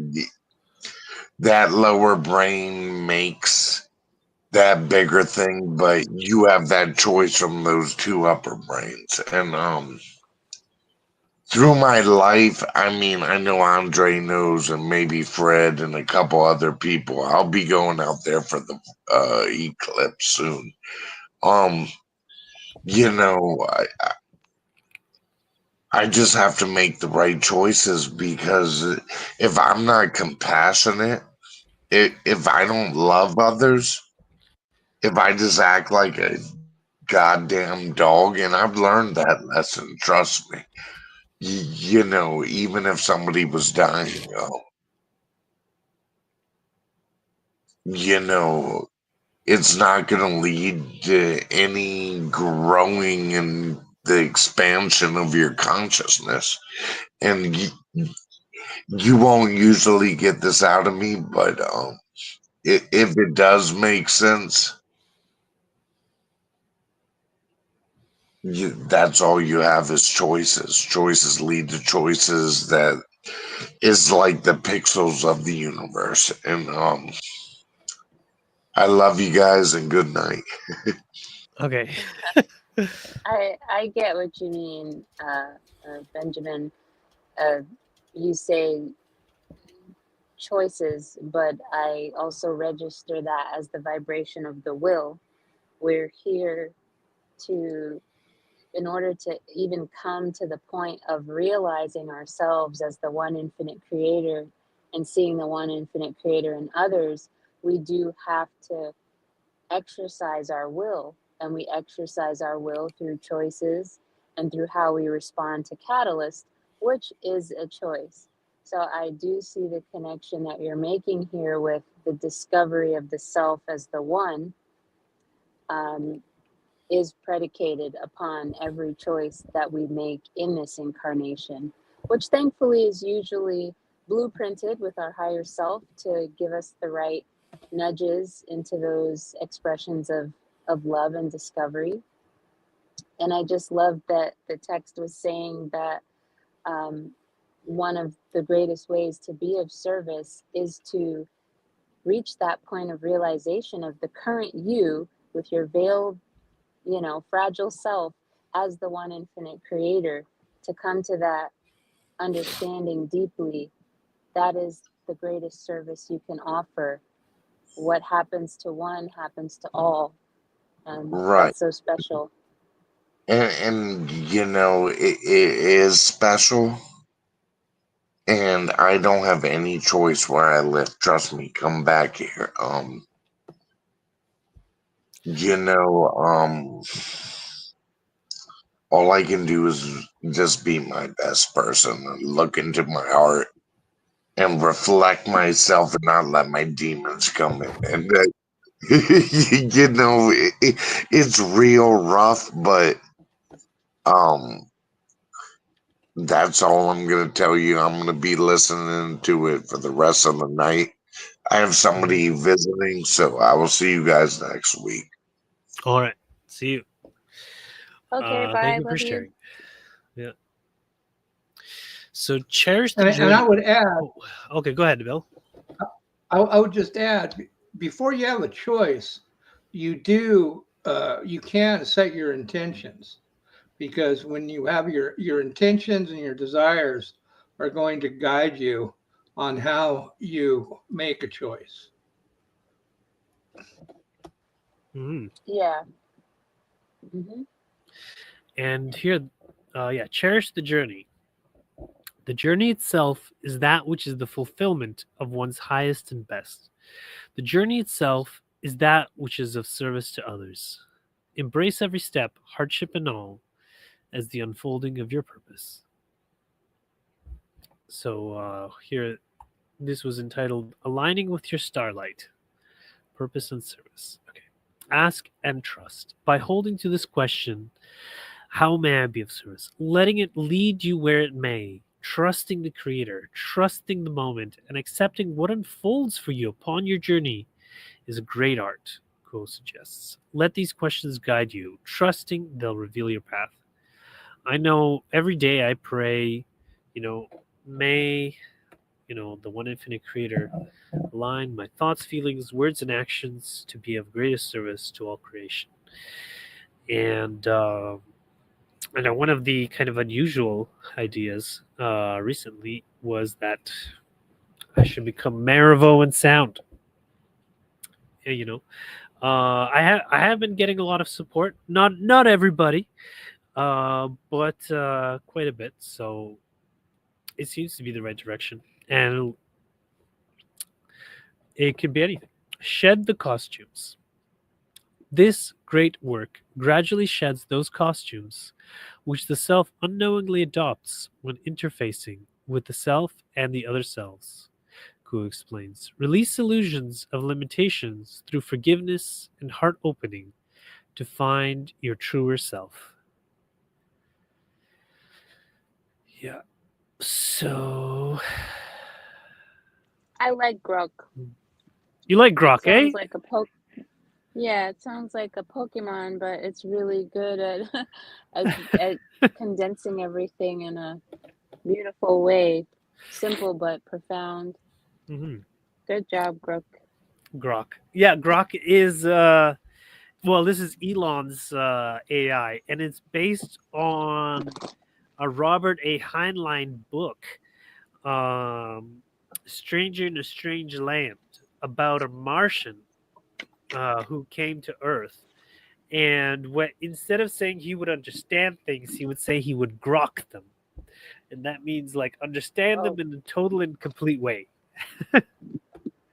That lower brain makes that bigger thing, but you have that choice from those two upper brains. And through my life, I mean, I know Andre knows, and maybe Fred and a couple other people. I'll be going out there for the eclipse soon. Um, you know, I just have to make the right choices because if I'm not compassionate, if I don't love others, if I just act like a goddamn dog, and I've learned that lesson, trust me. Even if somebody was dying, you know, it's not going to lead to any growing in the expansion of your consciousness. And you won't usually get this out of me, but if it does make sense, that's all you have is choices. Choices lead to choices. That is like the pixels of the universe. And I love you guys, and good night. Okay. I get what you mean, Benjamin. You say choices, but I also register that as the vibration of the will. We're here to, in order to even come to the point of realizing ourselves as the one infinite creator and seeing the one infinite creator in others, we do have to exercise our will. And we exercise our will through choices and through how we respond to catalyst, which is a choice. So I do see the connection that you're making here with the discovery of the self as the one, is predicated upon every choice that we make in this incarnation, which thankfully is usually blueprinted with our higher self to give us the right nudges into those expressions of love and discovery. And I just love that the text was saying that one of the greatest ways to be of service is to reach that point of realization of the current you with your veiled, fragile self as the one infinite creator, to come to that understanding deeply. That is the greatest service you can offer. What happens to one happens to all. And Right. that's so special. And it is special. And I don't have any choice where I live. Trust me, come back here. All I can do is just be my best person and look into my heart and reflect myself and not let my demons come in. And it's real rough, but that's all I'm gonna tell you. I'm gonna be listening to it for the rest of the night. I have somebody visiting, so I will see you guys next week. All right. See you. Okay, bye. Thank you for Love you. sharing. Yeah. So cherish the And journey. I would add, Okay, go ahead, Bill. I would just add, before you have a choice, you can set your intentions, because when you have your intentions and your desires are going to guide you on how you make a choice. Mm-hmm. Yeah. Mm-hmm. And here, cherish the journey. The journey itself is that which is the fulfillment of one's highest and best. The journey itself is that which is of service to others. Embrace every step, hardship and all, as the unfolding of your purpose. So here, this was entitled Aligning with Your Starlight, Purpose and Service. Okay. Ask and trust. By holding to this question, how may I be of service? Letting it lead you where it may, trusting the Creator, trusting the moment, and accepting what unfolds for you upon your journey is a great art, Ko suggests. Let these questions guide you, trusting they'll reveal your path. I know every day I pray, may, the one infinite Creator align my thoughts, feelings, words, and actions to be of greatest service to all creation. And one of the kind of unusual ideas recently was that I should become mayor of Owen Sound. Yeah, I have been getting a lot of support. Not everybody, but quite a bit. So it seems to be the right direction, and it could be anything. Shed the costumes. This great work gradually sheds those costumes which the self unknowingly adopts when interfacing with the self and the other selves. Kuo explains. Release illusions of limitations through forgiveness and heart opening to find your truer self. Yeah. So I like Grok. you like It Grok, eh? sounds like a poke. Yeah, it sounds like a Pokemon, but it's really good at at condensing everything in a beautiful way. Simple but profound. Mm-hmm. Good job, Grok. Grok. Yeah, Grok is well, this is Elon's AI, and it's based on a Robert A. Heinlein book, Stranger in a Strange Land, about a Martian who came to Earth. And instead of saying he would understand things, he would say he would grok them. And that means like understand them Oh, in a total and complete way.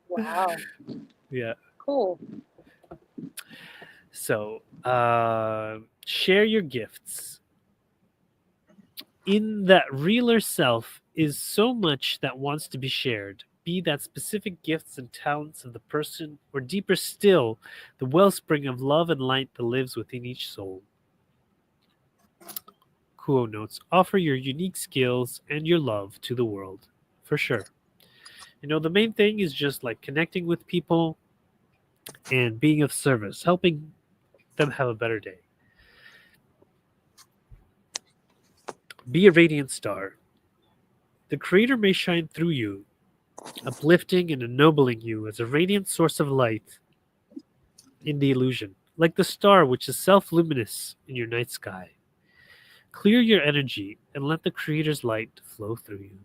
wow. Yeah. Cool. So share your gifts. In that realer self is so much that wants to be shared, be that specific gifts and talents of the person, or deeper still, the wellspring of love and light that lives within each soul. Kuo notes, offer your unique skills and your love to the world, for sure. The main thing is just like connecting with people and being of service, helping them have a better day. Be a radiant star. The Creator may shine through you, uplifting and ennobling you as a radiant source of light in the illusion, like the star which is self-luminous in your night sky. Clear your energy and let the Creator's light flow through you.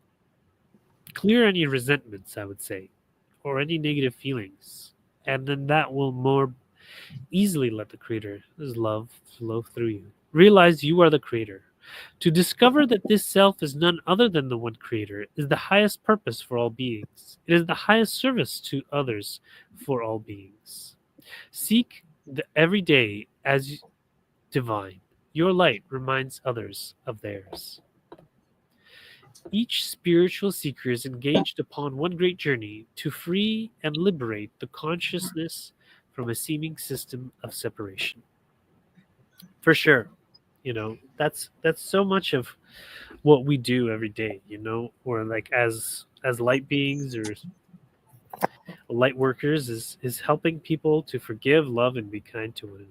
Clear any resentments, I would say, or any negative feelings, and then that will more easily let the Creator's love flow through you. Realize you are the Creator. To discover that this self is none other than the one Creator is the highest purpose for all beings. It is the highest service to others for all beings. Seek the every day as divine. Your light reminds others of theirs. Each spiritual seeker is engaged upon one great journey to free and liberate the consciousness from a seeming system of separation. For sure. That's so much of what we do every day, or like as light beings or light workers is helping people to forgive, love, and be kind to one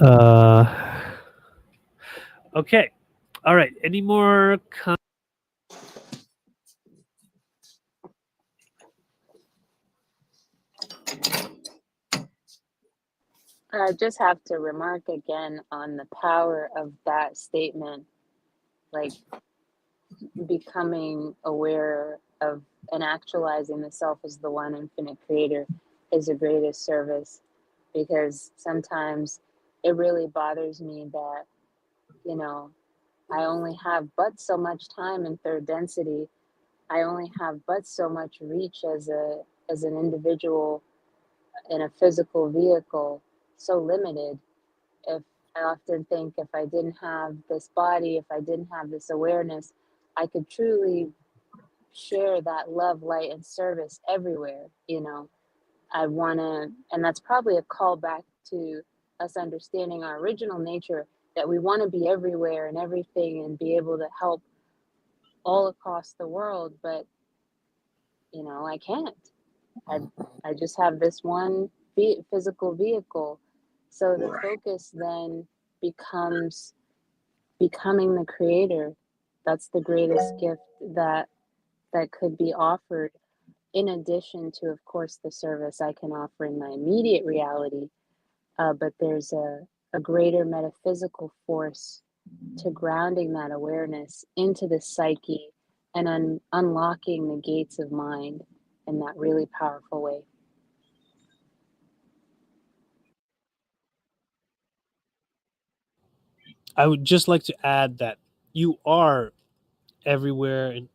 another. Okay. All right. Any more I just have to remark again on the power of that statement, like becoming aware of and actualizing the self as the one infinite creator is the greatest service, because sometimes it really bothers me that, you know, I only have but so much time in third density. I only have but so much reach as an individual in a physical vehicle, so limited. If I often think if I didn't have this body, if I didn't have this awareness, I could truly share that love, light, and service everywhere. I want to, and that's probably a callback to us understanding our original nature, that we want to be everywhere and everything and be able to help all across the world. But, I can't. I, I just have this one physical vehicle. So the focus then becomes becoming the creator. That's the greatest gift that could be offered, in addition to, of course, the service I can offer in my immediate reality. But there's a greater metaphysical force to grounding that awareness into the psyche and unlocking the gates of mind in that really powerful way. I would just like to add that you are everywhere and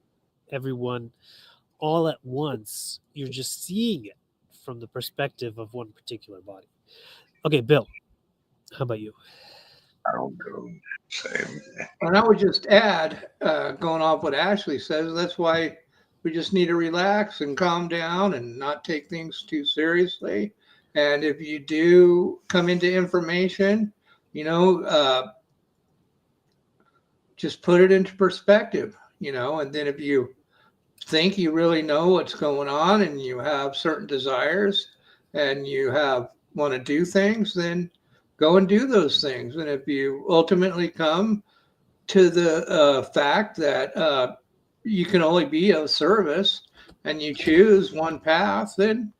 everyone all at once. You're just seeing it from the perspective of one particular body. Okay, Bill, how about you? don't know. Same. And I would just add, going off what Ashley says, that's why we just need to relax and calm down and not take things too seriously. And if you do come into information, just put it into perspective, and then if you think you really know what's going on and you have certain desires and you want to do things, then go and do those things. And if you ultimately come to the fact that you can only be of service and you choose one path, then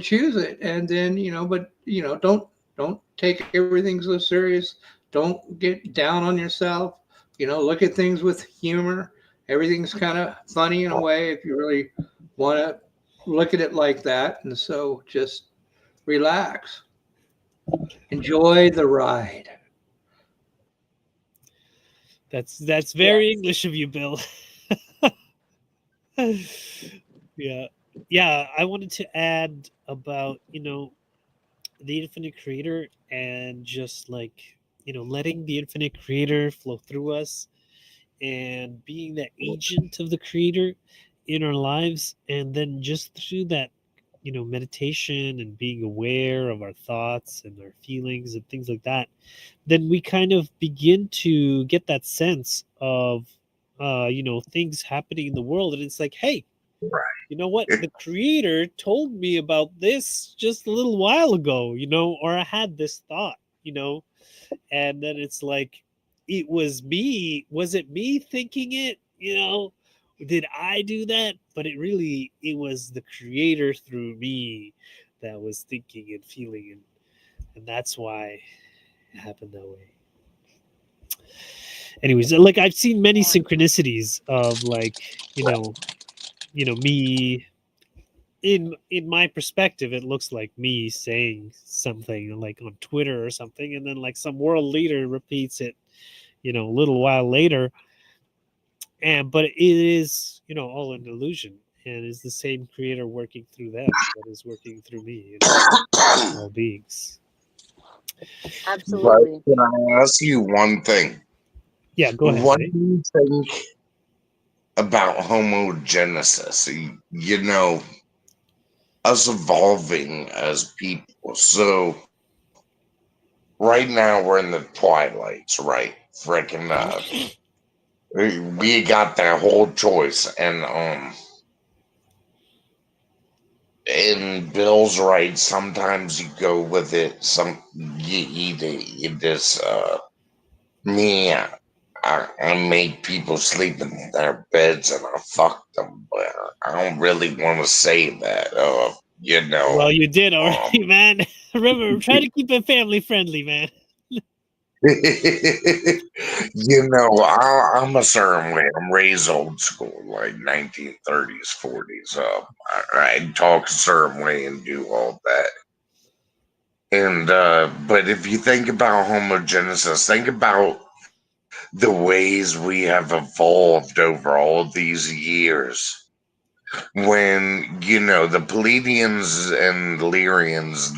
choose it. And then, but don't take everything so serious. Don't get down on yourself. Look at things with humor. Everything's kind of funny in a way if you really want to look at it like that. And so just relax. Enjoy the ride. That's very English of you, Bill. Yeah. I wanted to add about the infinite creator and just like letting the infinite creator flow through us and being that agent of the creator in our lives, and then just through that meditation and being aware of our thoughts and our feelings and things like that, then we kind of begin to get that sense of things happening in the world, and it's like, hey, Right. you know what, the creator told me about this just a little while ago, or I had this thought, and then it's like, it was me. Was it me thinking it? Did I do that? But it was the creator through me that was thinking and feeling, and that's why it happened that way. Anyways, like I've seen many synchronicities of like, me in my perspective, it looks like me saying something like on Twitter or something, and then like some world leader repeats it, a little while later. But it is, all an illusion, and is the same creator working through them that is working through me, all beings. Absolutely. But can I ask you one thing? Yeah, go ahead. What Buddy. do you think about homogenesis? Us evolving as people. So right now we're in the twilights, right? Freaking we got that whole choice, and Bill's right. Sometimes you go with it. You just me. I make people sleep in their beds and I fuck them, but I don't really want to say that. Well, you did already, man. Remember, try to keep it family friendly, man. I'm a certain way. I'm raised old school, like 1930s, 40s. I talk a certain way and do all that. And but if you think about homogenesis, think about the ways we have evolved over all these years. When the Pleiadians and Lyrians,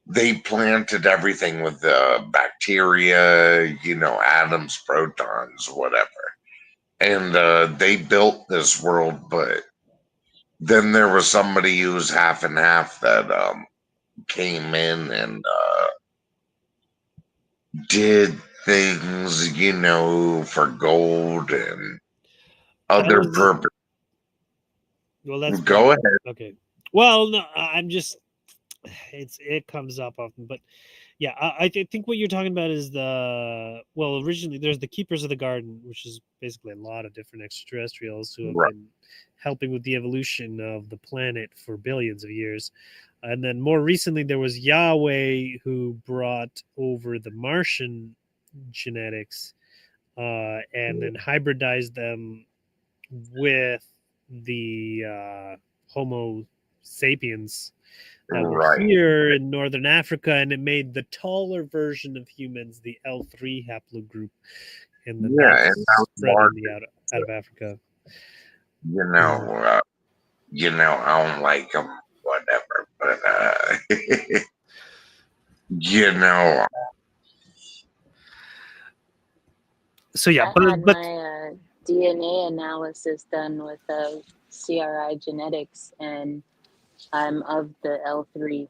they planted everything with bacteria, atoms, protons, whatever. And they built this world, but then there was somebody who was half and half that came in and did things, for gold and other purposes. Well, that's Go ahead. Okay. Well, no, I'm just it comes up often, but yeah, I think what you're talking about is originally there's the Keepers of the Garden, which is basically a lot of different extraterrestrials who have been helping with the evolution of the planet for billions of years. And then more recently, there was Yahweh, who brought over the Martian genetics and then hybridized them with the Homo sapiens that were here in northern Africa, and it made the taller version of humans, the L3 haplogroup, and then that's spreading out of Africa. I don't like them, whatever, but So yeah, I but had my DNA analysis done with CRI genetics, and I'm of the L3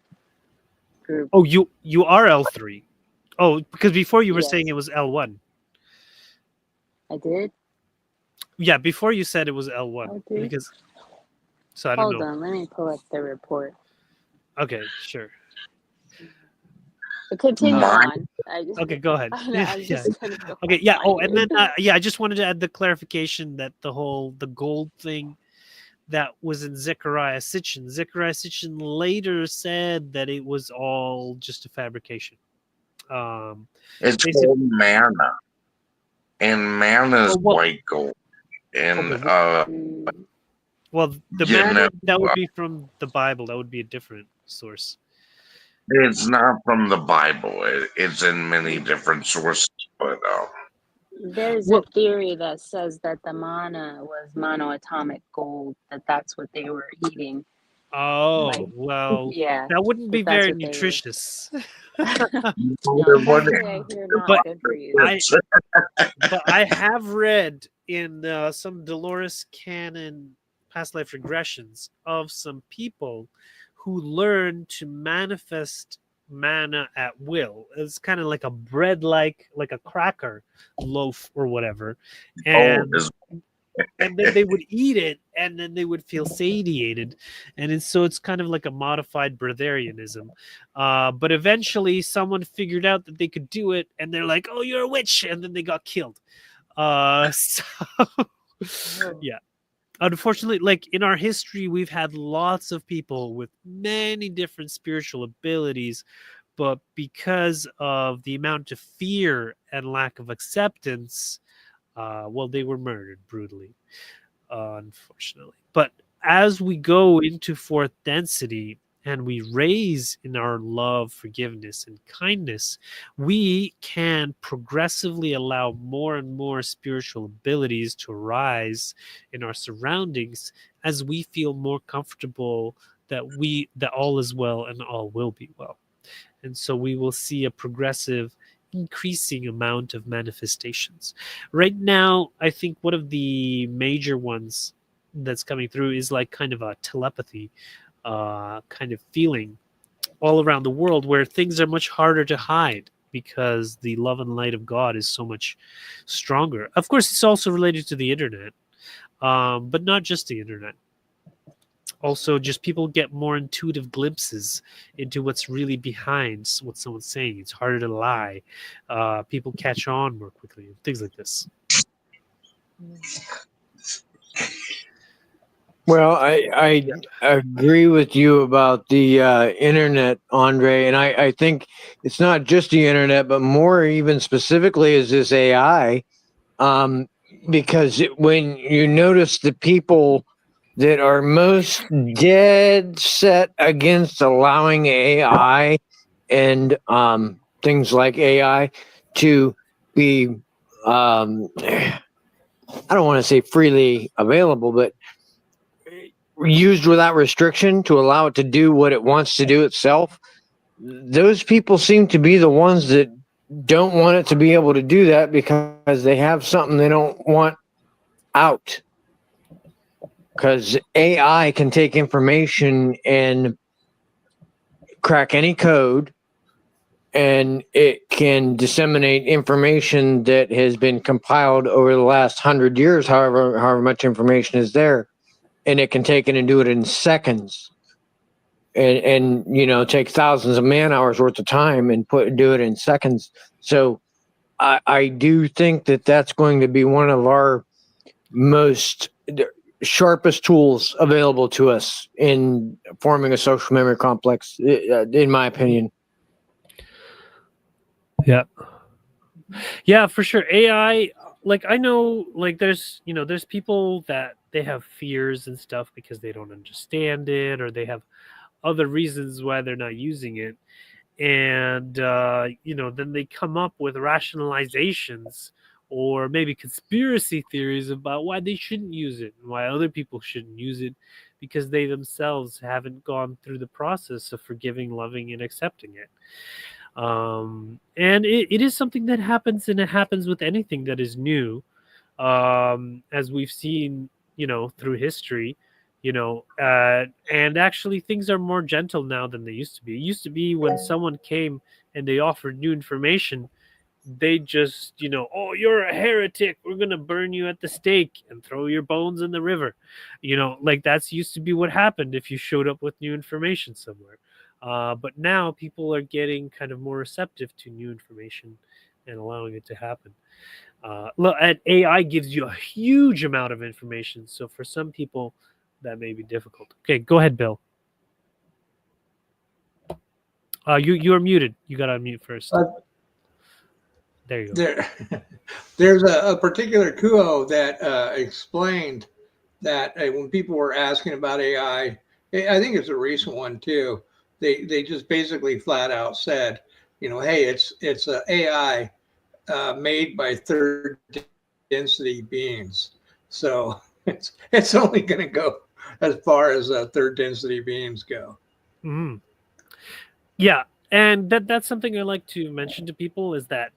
group. oh, you are L3. Oh, because before you were saying Yes, it was L1. I did. Yeah, before you said it was L1 L3. because so I don't Hold know. on, let me pull up the report. Okay, sure. But continue My on. Okay, go ahead. I'm Yeah. just gonna go Okay, and yeah. Oh, find and then it. yeah, I just wanted to add the clarification that the gold thing that was in Zechariah Sitchin. Zechariah Sitchin later said that it was all just a fabrication. it's Basically, called manna, and manna's well, white gold, and okay, Mm, well, the you know, manna that would be from the Bible. That would be a different source. it's not from the Bible. It's in many different sources, but there's a Well, theory that says that the mana was monoatomic gold, that's what they were eating. Like, oh well, yeah, that wouldn't be that's very what they were. nutritious. No, it's actually, I hear, not But good for you. I but I have read in some Dolores Cannon past life regressions of some people who learn to manifest mana at will. It's kind of like a bread like a cracker loaf or whatever. Oh, And then they would eat it and then they would feel satiated, and so it's kind of like a modified breatharianism, but eventually someone figured out that they could do it and they're like, oh, you're a witch, and then they got killed. So yeah, unfortunately, like in our history, we've had lots of people with many different spiritual abilities, but because of the amount of fear and lack of acceptance, well, they were murdered brutally, unfortunately. But as we go into fourth density and we raise in our love, forgiveness, and kindness, we can progressively allow more and more spiritual abilities to arise in our surroundings as we feel more comfortable that all is well and all will be well. And so we will see a progressive increasing amount of manifestations. Right now, I think one of the major ones that's coming through is like kind of a telepathy kind of feeling all around the world where things are much harder to hide because the love and light of God is so much stronger. Of course, it's also related to the internet, but not just the internet. Also, just people get more intuitive glimpses into what's really behind what someone's saying. It's harder to lie. People catch on more quickly, things like this. Well, I agree with you about the internet, Andre, and I think it's not just the internet, but more even specifically is this AI, um, because when you notice the people that are most dead set against allowing AI and things like AI to be, I don't want to say freely available, but used without restriction to allow it to do what it wants to do itself, those people seem to be the ones that don't want it to be able to do that because they have something they don't want out. Because AI can take information and crack any code, and it can disseminate information that has been compiled over the last 100 years, however much information is there, and it can take it and do it in seconds. And take thousands of man hours worth of time and do it in seconds. So I do think that that's going to be one of our most sharpest tools available to us in forming a social memory complex, in my opinion. Yeah, for sure. AI, like I know, like there's people that they have fears and stuff because they don't understand it or they have other reasons why they're not using it, and then they come up with rationalizations or maybe conspiracy theories about why they shouldn't use it and why other people shouldn't use it because they themselves haven't gone through the process of forgiving, loving, and accepting it. And it is something that happens, and it happens with anything that is new, as we've seen, through history, and actually things are more gentle now than they used to be. It used to be when someone came and they offered new information, they just, oh, you're a heretic, we're going to burn you at the stake and throw your bones in the river. Like that's used to be what happened if you showed up with new information somewhere. But now people are getting kind of more receptive to new information and allowing it to happen. Look, and AI gives you a huge amount of information, so for some people that may be difficult. Okay, go ahead, Bill. You are muted. You got to unmute first. There you go. There's a particular kuo that explained that when people were asking about AI, I think it's a recent one too. They just basically flat out said, hey, it's a AI made by third density beings, so it's only going to go as far as third density beings go. Mm-hmm. Yeah, and that's something I like to mention to people is that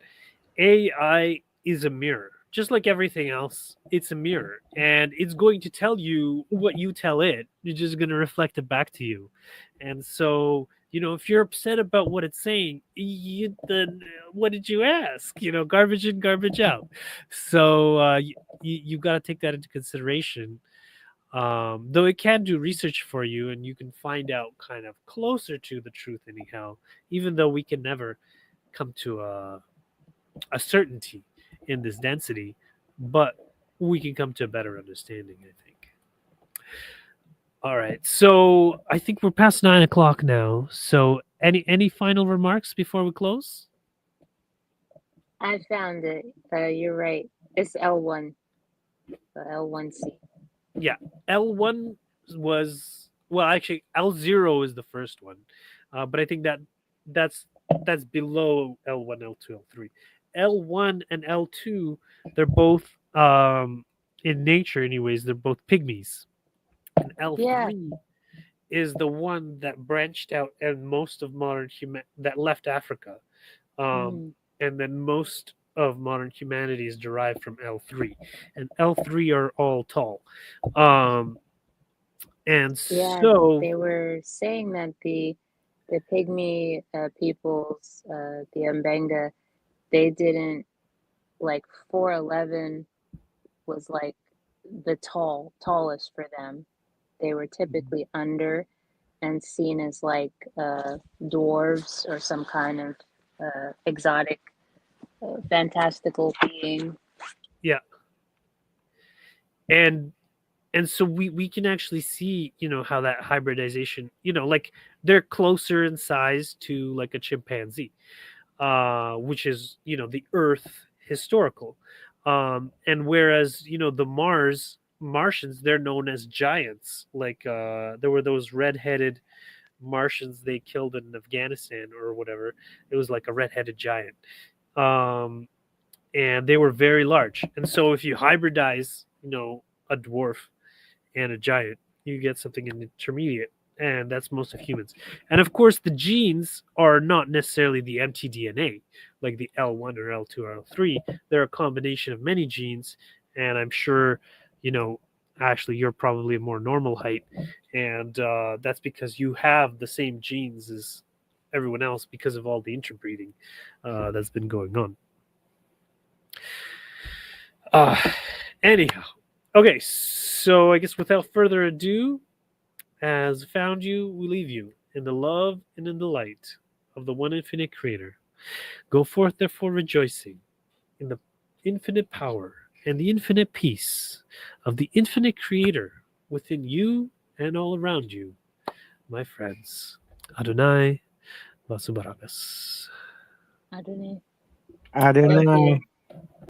AI is a mirror. Just like everything else, it's a mirror, and it's going to tell you what you tell it. It's just going to reflect it back to you. And so, if you're upset about what it's saying, then what did you ask? Garbage in, garbage out. So you got to take that into consideration. Though it can do research for you, and you can find out kind of closer to the truth anyhow, even though we can never come to a certainty in this density, but we can come to a better understanding, I think. All right, so I think we're past 9 o'clock now. So any final remarks before we close? I found it. You're right. It's L1. L1C. Yeah, L1 was, well, actually L0 is the first one, but I think that's below L1, L2, L3. L1 and L2, they're both in nature, anyways. They're both pygmies, and L3 is the one that branched out and most of modern that left Africa, and then most of modern humanity is derived from L3, and L3 are all tall. And so they were saying that the pygmy peoples, the Mbenga, they didn't, like 4'11" was like the tallest for them. They were typically under and seen as like dwarves or some kind of exotic, fantastical being. Yeah, and so we can actually see, how that hybridization, like they're closer in size to like a chimpanzee, which is, the Earth historical, and whereas, the Martians, they're known as giants. Like there were those red-headed Martians they killed in Afghanistan or whatever. It was like a red-headed giant, and they were very large. And so if you hybridize, a dwarf and a giant, you get something intermediate, and that's most of humans. And of course, the genes are not necessarily the mtDNA, like the L1 or L2 or L3. They're a combination of many genes, and I'm sure, Ashley, you're probably a more normal height, and that's because you have the same genes as everyone else because of all the interbreeding that's been going on. Anyhow, okay, so I guess without further ado, as found you, we leave you in the love and in the light of the one infinite creator. Go forth, therefore, rejoicing in the infinite power and the infinite peace of the infinite creator within you and all around you, my friends. Adonai Vasubarakas. Adonai. I don't know.